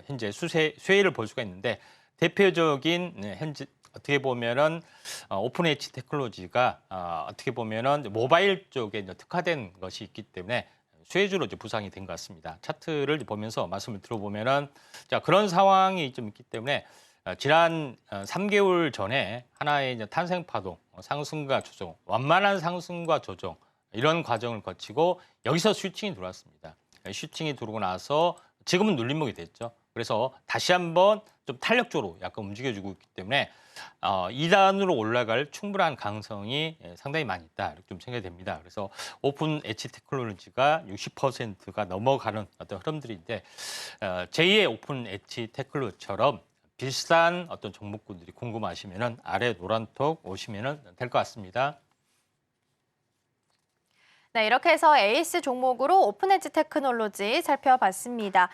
현재 수혜를 볼 수가 있는데 대표적인 현재 어떻게 보면은 오픈엣지 테크놀로지가 어떻게 보면은 모바일 쪽에 특화된 것이 있기 때문에 수혜주로 부상이 된 것 같습니다. 차트를 보면서 말씀을 들어보면은 자 그런 상황이 좀 있기 때문에 지난 3개월 전에 하나의 탄생 파동, 상승과 조정, 완만한 상승과 조정 이런 과정을 거치고 여기서 스위칭이 들어왔습니다. 슈팅이 들어오고 나서 지금은 눌림목이 됐죠. 그래서 다시 한번 좀 탄력적으로 약간 움직여주고 있기 때문에 2단으로 올라갈 충분한 가능성이 상당히 많이 있다 이렇게 좀 생각이 됩니다. 그래서 오픈 엣지 테크놀로지가 60%가 넘어가는 어떤 흐름들인데 제2의 오픈 엣지 테크놀로지처럼 비슷한 어떤 종목군들이 궁금하시면은 아래 노란톡 오시면은 될 것 같습니다. 네, 이렇게 해서 에이스 종목으로 오픈엣지 테크놀로지 살펴봤습니다.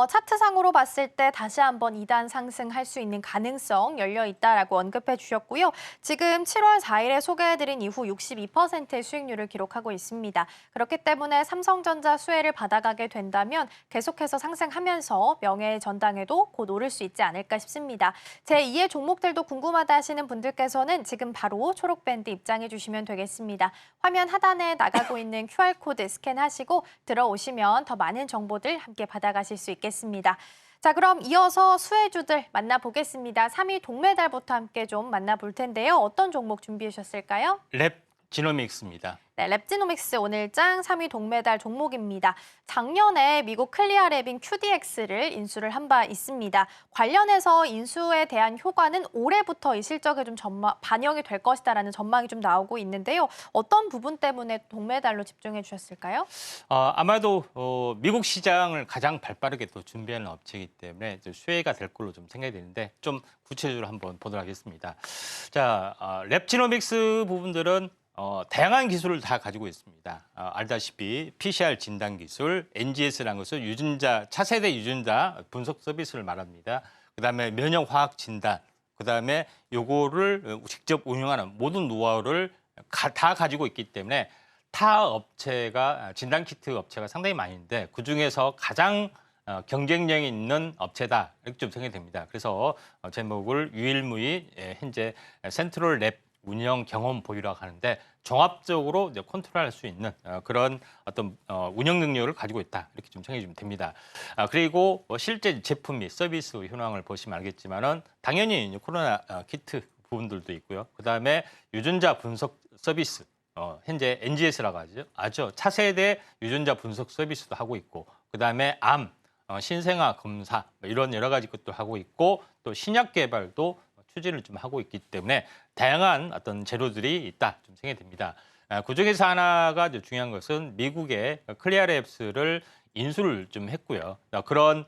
차트상으로 봤을 때 다시 한번 2단 상승할 수 있는 가능성 열려 있다라고 언급해 주셨고요. 지금 7월 4일에 소개해드린 이후 62%의 수익률을 기록하고 있습니다. 그렇기 때문에 삼성전자 수혜를 받아가게 된다면 계속해서 상승하면서 명예의 전당에도 곧 오를 수 있지 않을까 싶습니다. 제2의 종목들도 궁금하다 하시는 분들께서는 지금 바로 초록밴드 입장해 주시면 되겠습니다. 화면 하단에 나가고 있는 QR코드 스캔하시고 들어오시면 더 많은 정보들 함께 받아가실 수 있겠습니다. 자, 그럼 이어서 수혜주들 만나보겠습니다. 3위 동메달부터 함께 좀 만나볼 텐데요. 어떤 종목 준비해 주셨을까요? 랩 지노믹스입니다. 네, 랩지노믹스 오늘장 3위 동메달 종목입니다. 작년에 미국 클리어랩인 QDX를 인수를 한 바 있습니다. 관련해서 인수에 대한 효과는 올해부터 이 실적에 좀 반영이 될 것이다라는 전망이 좀 나오고 있는데요. 어떤 부분 때문에 동메달로 집중해 주셨을까요? 아마도 미국 시장을 가장 발빠르게 또 준비하는 업체이기 때문에 수혜가 될 걸로 좀 생각이 되는데 좀 구체적으로 한번 보도록 하겠습니다. 자, 랩지노믹스 부분들은 다양한 기술을 다 가지고 있습니다. 알다시피 PCR 진단 기술, NGS라는 것은 차세대 유전자 분석 서비스를 말합니다. 그다음에 면역 화학 진단, 그다음에 요거를 직접 운영하는 모든 노하우를 다 가지고 있기 때문에 타 업체가 진단 키트 업체가 상당히 많이 있는데 그 중에서 가장 경쟁력이 있는 업체다 이렇게 좀 생각이 됩니다. 그래서 제목을 유일무이 현재 센트럴 랩 운영 경험 보유라고 하는데 종합적으로 이제 컨트롤할 수 있는 그런 어떤 운영 능력을 가지고 있다 이렇게 좀 생각해 주면 됩니다. 그리고 실제 제품 및 서비스 현황을 보시면 알겠지만은 당연히 이제 코로나 키트 부분들도 있고요. 그다음에 유전자 분석 서비스 현재 NGS라고 하죠. 차세대 유전자 분석 서비스도 하고 있고 그다음에 암 신생아 검사 이런 여러 가지 것도 하고 있고 또 신약 개발도 추진을 좀 하고 있기 때문에 다양한 어떤 재료들이 있다 좀 생각이 됩니다. 그중에서 하나가 중요한 것은 미국의 클리어랩스를 인수를 좀 했고요. 그런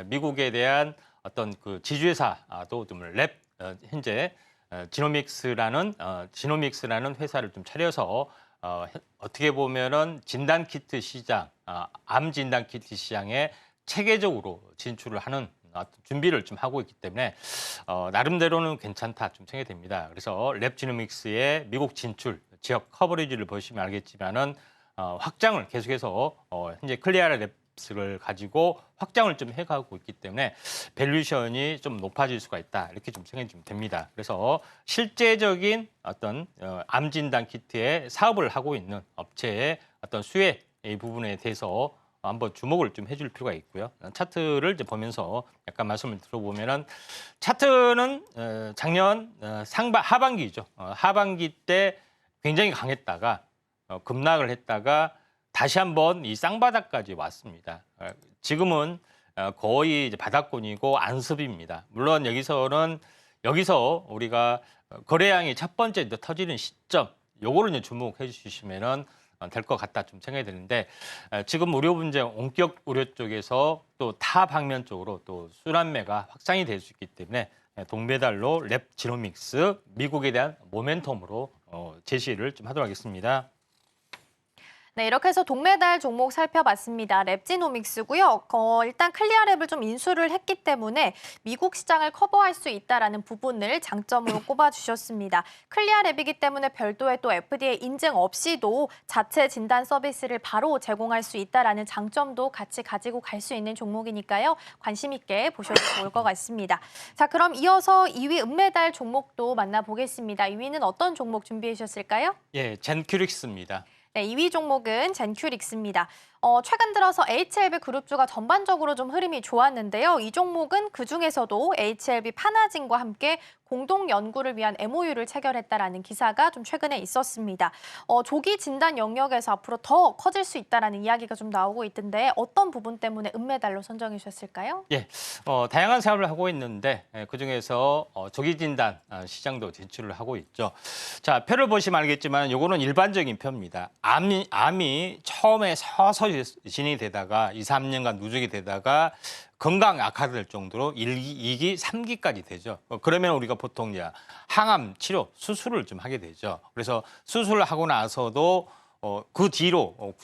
미국에 대한 어떤 그 지주회사도 좀 현재 지노믹스라는 회사를 좀 차려서 어떻게 보면은 진단 키트 시장, 암 진단 키트 시장에 체계적으로 진출을 하는 준비를 좀 하고 있기 때문에 나름대로는 괜찮다 좀 생각이 됩니다. 그래서 랩지노믹스의 미국 진출 지역 커버리지를 보시면 알겠지만은 확장을 계속해서 현재 클리어랩스를 가지고 확장을 좀 해가고 있기 때문에 밸류션이 좀 높아질 수가 있다 이렇게 좀 생각이 좀 됩니다. 그래서 실제적인 어떤 암 진단 키트의 사업을 하고 있는 업체의 어떤 수혜 이 부분에 대해서 한번 주목을 좀 해줄 필요가 있고요. 차트를 이제 보면서 약간 말씀을 들어보면은 차트는 작년 하반기죠. 하반기 때 굉장히 강했다가 급락을 했다가 다시 한번 이 쌍바닥까지 왔습니다. 지금은 거의 이제 바닥권이고 안습입니다. 물론 여기서 우리가 거래량이 첫 번째 터지는 시점 요거를 이제 주목해 주시면은 될 것 같다 좀 생각이 드는데 지금 의료 분쟁 원격 의료 쪽에서 또 타 방면 쪽으로 또 순환매가 확산이 될 수 있기 때문에 동메달로 랩 지노믹스 미국에 대한 모멘텀으로 제시를 좀 하도록 하겠습니다. 네, 이렇게 해서 동메달 종목 살펴봤습니다. 랩지노믹스고요. 일단 클리어랩을 좀 인수를 했기 때문에 미국 시장을 커버할 수 있다는 부분을 장점으로 꼽아주셨습니다. 클리어랩이기 때문에 별도의 또 FDA 인증 없이도 자체 진단 서비스를 바로 제공할 수 있다는 장점도 같이 가지고 갈 수 있는 종목이니까요. 관심 있게 보셔도 좋을 것 같습니다. 자, 그럼 이어서 2위 은메달 종목도 만나보겠습니다. 2위는 어떤 종목 준비해 주셨을까요? 예, 젠큐릭스입니다. 네, 2위 종목은 젠큐릭스입니다. 최근 들어서 HLB 그룹주가 전반적으로 좀 흐름이 좋았는데요. 이 종목은 그중에서도 HLB 파나진과 함께 공동 연구를 위한 MOU를 체결했다라는 기사가 좀 최근에 있었습니다. 조기 진단 영역에서 앞으로 더 커질 수 있다라는 이야기가 좀 나오고 있던데 어떤 부분 때문에 은메달로 선정해 주셨을까요? 예, 다양한 사업을 하고 있는데 그중에서 조기 진단 시장도 진출을 하고 있죠. 자, 표를 보시면 알겠지만 이거는 일반적인 표입니다. 암이 처음에 서서히 진행이 되다가 2, 3년간 누적이 되다가 건강 악화될 정도로 1기, 2기, 3기까지 되죠. 그러면 우리가 보통 이제 항암 치료, 수술을 좀 하게 되죠. 그래서 수술을 하고 나서도 그 뒤로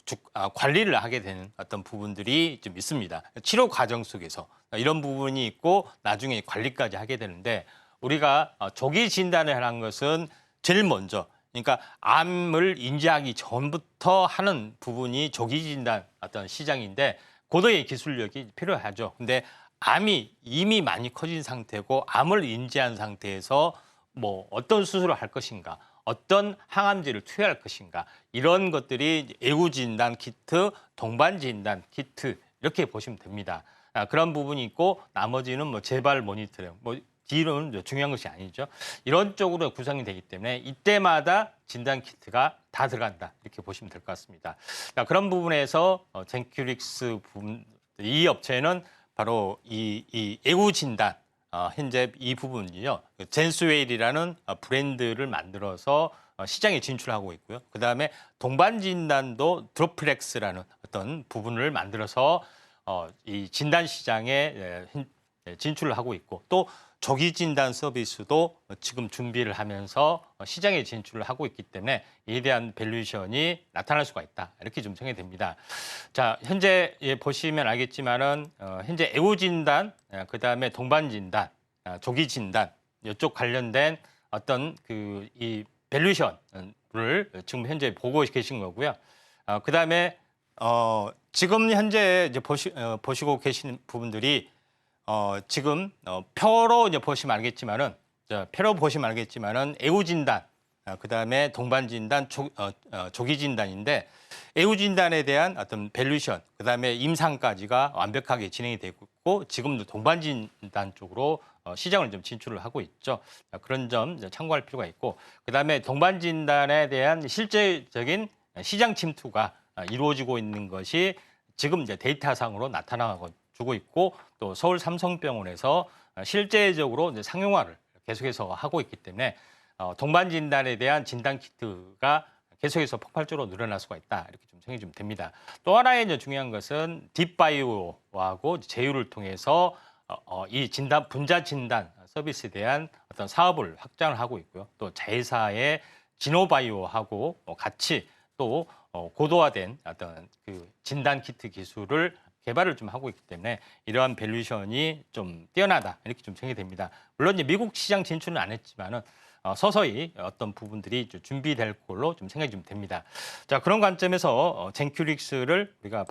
관리를 하게 되는 어떤 부분들이 좀 있습니다. 치료 과정 속에서 이런 부분이 있고 나중에 관리까지 하게 되는데 우리가 조기 진단을 하는 것은 제일 먼저 그러니까 암을 인지하기 전부터 하는 부분이 조기 진단 어떤 시장인데 고도의 기술력이 필요하죠. 근데 암이 이미 많이 커진 상태고 암을 인지한 상태에서 뭐 어떤 수술을 할 것인가, 어떤 항암제를 투여할 것인가 이런 것들이 애우 진단 키트, 동반 진단 키트 이렇게 보시면 됩니다. 그런 부분이 있고 나머지는 뭐 재발 모니터링, 뭐 뒤로는 중요한 것이 아니죠. 이런 쪽으로 구성이 되기 때문에 이때마다 진단 키트가 다 들어간다 이렇게 보시면 될 것 같습니다. 자, 그런 부분에서 젠큐릭스 부분 이 업체는 바로 이 애우 진단 현재 이 부분이요. 젠스웨일이라는 브랜드를 만들어서 시장에 진출하고 있고요. 그다음에 동반 진단도 드로플렉스라는 어떤 부분을 만들어서 이 진단 시장에 진출을 하고 있고 또 조기 진단 서비스도 지금 준비를 하면서 시장에 진출을 하고 있기 때문에 이에 대한 밸류에이션이 나타날 수가 있다. 이렇게 좀 정해됩니다. 자, 현재 보시면 알겠지만은 현재 애우 진단, 그다음에 동반 진단, 조기 진단 이쪽 관련된 어떤 이 밸류에이션을 지금 현재 보고 계신 거고요. 그다음에 지금 현재 이제 보시고 계신 부분들이 지금 표로 이제 보시면 알겠지만은 애우 진단, 그다음에 동반 진단, 조기 진단인데 애우 진단에 대한 어떤 밸류에이션, 그다음에 임상까지가 완벽하게 진행이 되고 있고 지금도 동반 진단 쪽으로 시장을 좀 진출을 하고 있죠. 그런 점 참고할 필요가 있고 그다음에 동반 진단에 대한 실제적인 시장 침투가 이루어지고 있는 것이 지금 이제 데이터상으로 나타나고 주고 있고 또 서울 삼성병원에서 실제적으로 이제 상용화를 계속해서 하고 있기 때문에 동반 진단에 대한 진단 키트가 계속해서 폭발적으로 늘어날 수가 있다 이렇게 좀 생각이 좀 됩니다. 또 하나의 이제 중요한 것은 딥바이오하고 제휴를 통해서 이 진단 분자 진단 서비스에 대한 어떤 사업을 확장을 하고 있고요. 또 자회사의 지노바이오하고 같이 또 고도화된 어떤 그 진단 키트 기술을 개발을 좀 하고 있기 때문에 이러한 밸류에이션이 좀 뛰어나다 이렇게 좀 생각이 됩니다. 물론 이제 미국 시장 진출은 안 했지만은 서서히 어떤 부분들이 준비될 걸로 좀 생각이 좀 됩니다. 자, 그런 관점에서 젠큐릭스를 우리가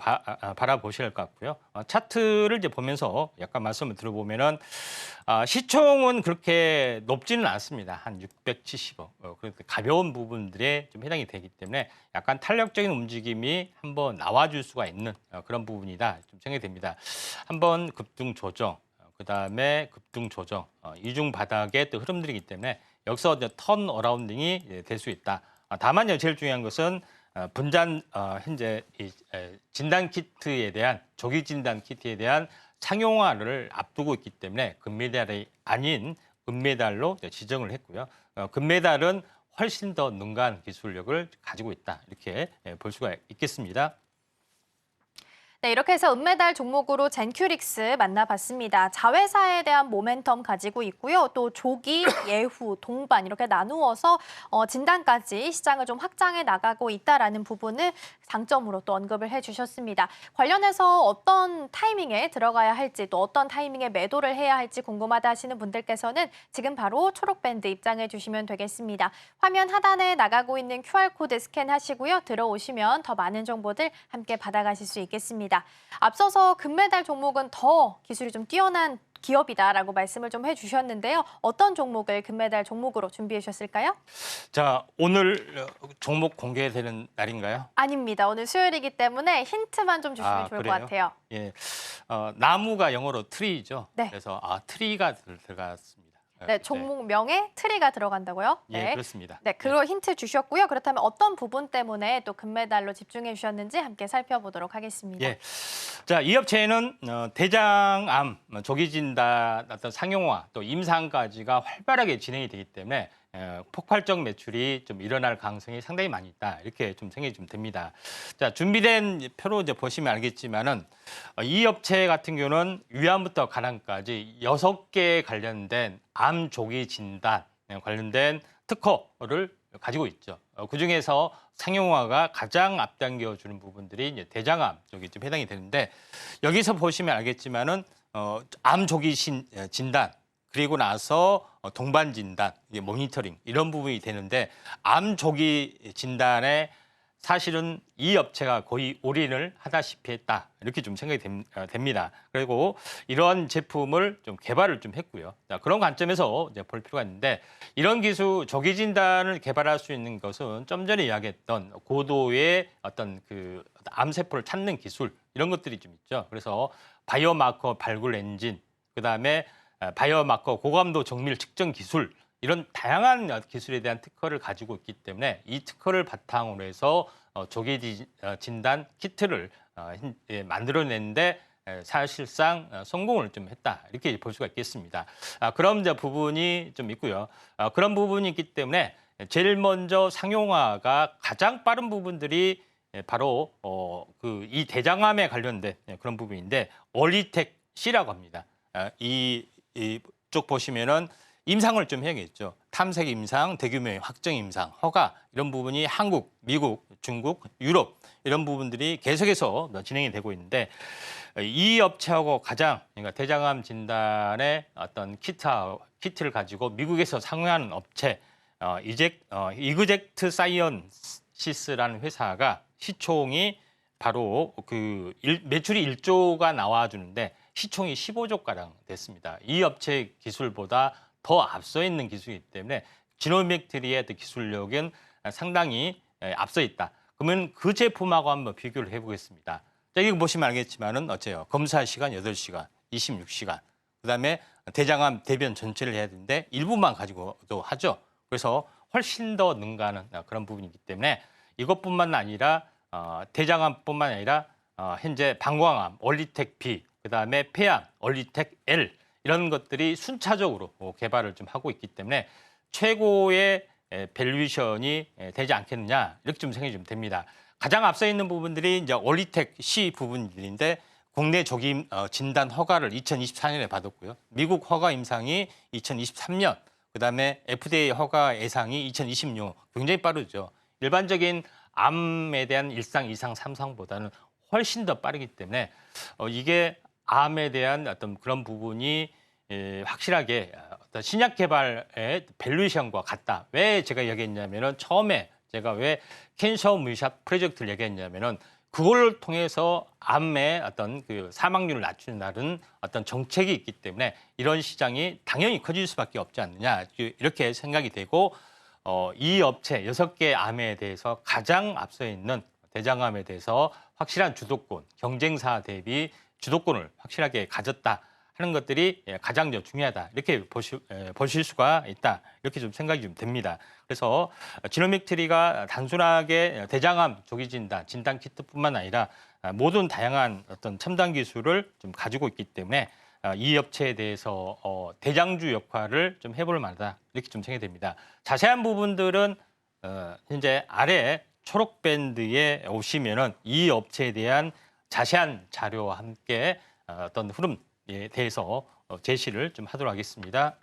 바라보셔야 할 것 같고요. 차트를 이제 보면서 약간 말씀을 들어보면은 시총은 그렇게 높지는 않습니다. 한 670억. 그러니까 가벼운 부분들에 좀 해당이 되기 때문에 약간 탄력적인 움직임이 한번 나와줄 수가 있는 그런 부분이다 좀 생각이 됩니다. 한번 급등 조정, 그다음에 급등 조정, 이중 바닥의 또 흐름들이기 때문에 여기서 이제 턴 어라운딩이 될 수 있다. 다만 제일 중요한 것은 현재 이 진단 키트에 대한 조기 진단 키트에 대한 상용화를 앞두고 있기 때문에 금메달이 아닌 은메달로 지정을 했고요. 금메달은 훨씬 더 능가한 기술력을 가지고 있다. 이렇게 볼 수가 있겠습니다. 네, 이렇게 해서 은메달 종목으로 젠큐릭스 만나봤습니다. 자회사에 대한 모멘텀 가지고 있고요. 또 조기, 예후, 동반 이렇게 나누어서 진단까지 시장을 좀 확장해 나가고 있다라는 부분을 장점으로 또 언급을 해주셨습니다. 관련해서 어떤 타이밍에 들어가야 할지 또 어떤 타이밍에 매도를 해야 할지 궁금하다 하시는 분들께서는 지금 바로 초록밴드 입장해 주시면 되겠습니다. 화면 하단에 나가고 있는 QR코드 스캔하시고요. 들어오시면 더 많은 정보들 함께 받아가실 수 있겠습니다. 앞서서 금메달 종목은 더 기술이 좀 뛰어난 기업이다라고 말씀을 좀 해주셨는데요. 어떤 종목을 금메달 종목으로 준비해 주셨을까요? 자, 오늘 종목 공개되는 날인가요? 아닙니다. 오늘 수요일이기 때문에 힌트만 좀 주시면 좋을 것 그래요? 같아요. 예, 나무가 영어로 트리죠. 네. 그래서 트리가 들어갔습니다. 네, 종목명에 트리가 들어간다고요? 예, 그렇습니다. 네, 그런 힌트 주셨고요. 그렇다면 어떤 부분 때문에 또 금메달로 집중해 주셨는지 함께 살펴보도록 하겠습니다. 예. 자, 이 업체에는 대장암, 조기 진단, 어떤 상용화, 또 임상까지가 활발하게 진행이 되기 때문에 폭발적 매출이 좀 일어날 가능성이 상당히 많이 있다. 이렇게 좀 생각이 좀 됩니다. 자, 준비된 표로 이제 보시면 알겠지만은 이 업체 같은 경우는 위암부터 간암까지 6개 관련된 암 조기 진단 관련된 특허를 가지고 있죠. 그중에서 상용화가 가장 앞당겨 주는 부분들이 이제 대장암 쪽이 좀 해당이 되는데 여기서 보시면 알겠지만은 암 조기 진단 그리고 나서 동반 진단, 이게 모니터링 이런 부분이 되는데 암 조기 진단에 사실은 이 업체가 거의 올인을 하다시피 했다. 이렇게 좀 생각이 됩니다. 그리고 이런 제품을 좀 개발을 좀 했고요. 자, 그런 관점에서 이제 볼 필요가 있는데 이런 기술 조기 진단을 개발할 수 있는 것은 좀 전에 이야기했던 고도의 어떤 그 암세포를 찾는 기술 이런 것들이 좀 있죠. 그래서 바이오마커 발굴 엔진, 그다음에 바이오마커 고감도 정밀 측정 기술 이런 다양한 기술에 대한 특허를 가지고 있기 때문에 이 특허를 바탕으로 해서 조기 진단 키트를 만들어내는데 사실상 성공을 좀 했다 이렇게 볼 수가 있겠습니다. 그런 부분이 좀 있고요. 그런 부분이 있기 때문에 제일 먼저 상용화가 가장 빠른 부분들이 바로 이 대장암에 관련된 그런 부분인데 얼리텍 C라고 합니다. 이쪽 보시면은 임상을 좀 해야겠죠. 탐색 임상, 대규모의 확정 임상, 허가 이런 부분이 한국, 미국, 중국, 유럽 이런 부분들이 계속해서 진행이 되고 있는데 이 업체하고 가장 그러니까 대장암 진단의 어떤 키트를 가지고 미국에서 상용하는 업체 이그젝트 사이언시스라는 회사가 시총이 바로 매출이 1조가 나와주는데 시총이 15조가량 됐습니다. 이 업체 기술보다 더 앞서 있는 기술이기 때문에 지노믹트리의 기술력은 상당히 앞서 있다. 그러면 그 제품하고 한번 비교를 해보겠습니다. 자, 이거 보시면 알겠지만은 어째요? 검사 시간 8시간, 26시간. 그다음에 대장암 대변 전체를 해야 되는데 일부만 가지고도 하죠. 그래서 훨씬 더 능가하는 그런 부분이기 때문에 이것뿐만 아니라 대장암뿐만 아니라 현재 방광암, 얼리텍 B, 그다음에 폐암, 얼리텍 L 이런 것들이 순차적으로 개발을 좀 하고 있기 때문에 최고의 밸류에이션이 되지 않겠느냐 이렇게 좀 생각이 좀 됩니다. 가장 앞서 있는 부분들이 이제 얼리텍 C 부분들인데 국내 조기 진단 허가를 2024년에 받았고요. 미국 허가 임상이 2023년, 그다음에 FDA 허가 예상이 2026년 굉장히 빠르죠. 일반적인 암에 대한 1상, 2상, 3상보다는 훨씬 더 빠르기 때문에 이게 암에 대한 어떤 그런 부분이 확실하게 어떤 신약 개발의 밸류에이션과 같다. 왜 제가 얘기했냐면은 처음에 제가 왜 캔서 무샷 프로젝트를 얘기했냐면은 그걸 통해서 암의 어떤 그 사망률을 낮추는 어떤 정책이 있기 때문에 이런 시장이 당연히 커질 수밖에 없지 않느냐 이렇게 생각이 되고 이 업체 6개 암에 대해서 가장 앞서 있는 대장암에 대해서 확실한 주도권, 경쟁사 대비 주도권을 확실하게 가졌다 하는 것들이 가장 중요하다 이렇게 보실 수가 있다 이렇게 좀 생각이 좀 됩니다. 그래서 지노믹트리가 단순하게 대장암 조기 진단 키트뿐만 아니라 모든 다양한 어떤 첨단 기술을 좀 가지고 있기 때문에 이 업체에 대해서 대장주 역할을 좀 해볼 만하다 이렇게 좀 생각이 됩니다. 자세한 부분들은 현재 아래 초록 밴드에 오시면은 이 업체에 대한 자세한 자료와 함께 어떤 흐름에 대해서 제시를 좀 하도록 하겠습니다.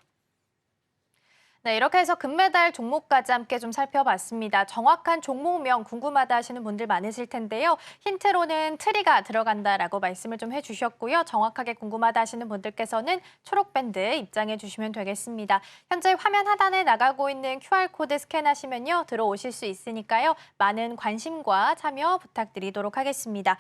네, 이렇게 해서 금메달 종목까지 함께 좀 살펴봤습니다. 정확한 종목명 궁금하다 하시는 분들 많으실 텐데요. 힌트로는 트리가 들어간다라고 말씀을 좀 해주셨고요. 정확하게 궁금하다 하시는 분들께서는 초록밴드 입장해 주시면 되겠습니다. 현재 화면 하단에 나가고 있는 QR코드 스캔하시면요. 들어오실 수 있으니까요. 많은 관심과 참여 부탁드리도록 하겠습니다.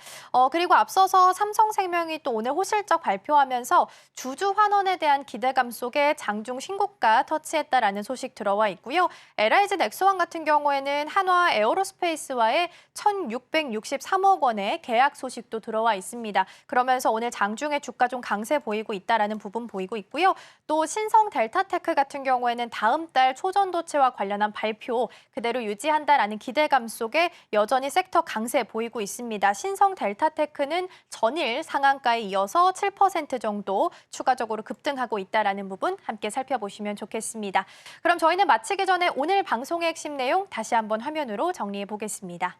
그리고 앞서서 삼성생명이 또 오늘 호실적 발표하면서 주주 환원에 대한 기대감 속에 장중 신고가 터치했다라는 소식 들어와 있고요. LIG 넥스원 같은 경우에는 한화 에어로스페이스와의 1,663억 원의 계약 소식도 들어와 있습니다. 그러면서 오늘 장중에 주가 좀 강세 보이고 있다라는 부분 보이고 있고요. 또 신성 델타테크 같은 경우에는 다음 달 초전도체와 관련한 발표 그대로 유지한다라는 기대감 속에 여전히 섹터 강세 보이고 있습니다. 신성 델타테크는 전일 상한가에 이어서 7% 정도 추가적으로 급등하고 있다라는 부분 함께 살펴보시면 좋겠습니다. 그럼 저희는 마치기 전에 오늘 방송의 핵심 내용 다시 한번 화면으로 정리해 보겠습니다.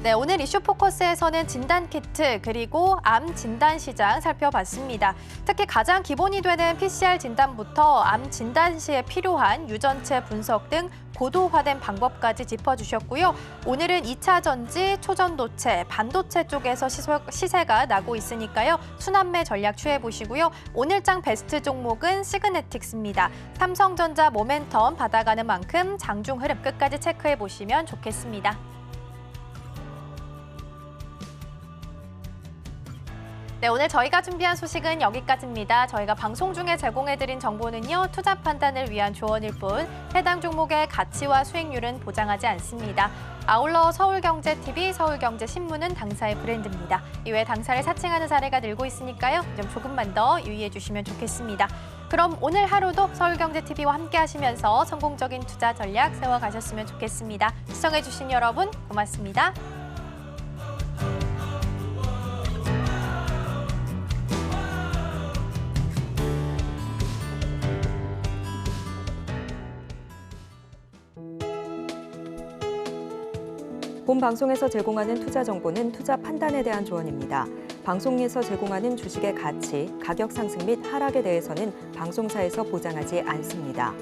네, 오늘 이슈 포커스에서는 진단키트 그리고 암 진단 시장 살펴봤습니다. 특히 가장 기본이 되는 PCR 진단부터 암 진단 시에 필요한 유전체 분석 등 고도화된 방법까지 짚어주셨고요. 오늘은 2차 전지, 초전도체, 반도체 쪽에서 시세가 나고 있으니까요. 순환매 전략 취해보시고요. 오늘장 베스트 종목은 시그네틱스입니다. 삼성전자 모멘텀 받아가는 만큼 장중 흐름 끝까지 체크해보시면 좋겠습니다. 네, 오늘 저희가 준비한 소식은 여기까지입니다. 저희가 방송 중에 제공해드린 정보는요. 투자 판단을 위한 조언일 뿐 해당 종목의 가치와 수익률은 보장하지 않습니다. 아울러 서울경제TV, 서울경제신문은 당사의 브랜드입니다. 이외 당사를 사칭하는 사례가 늘고 있으니까요. 좀 조금만 더 유의해 주시면 좋겠습니다. 그럼 오늘 하루도 서울경제TV와 함께 하시면서 성공적인 투자 전략 세워가셨으면 좋겠습니다. 시청해 주신 여러분 고맙습니다. 본 방송에서 제공하는 투자 정보는 투자 판단에 대한 조언입니다. 방송에서 제공하는 주식의 가치, 가격 상승 및 하락에 대해서는 방송사에서 보장하지 않습니다.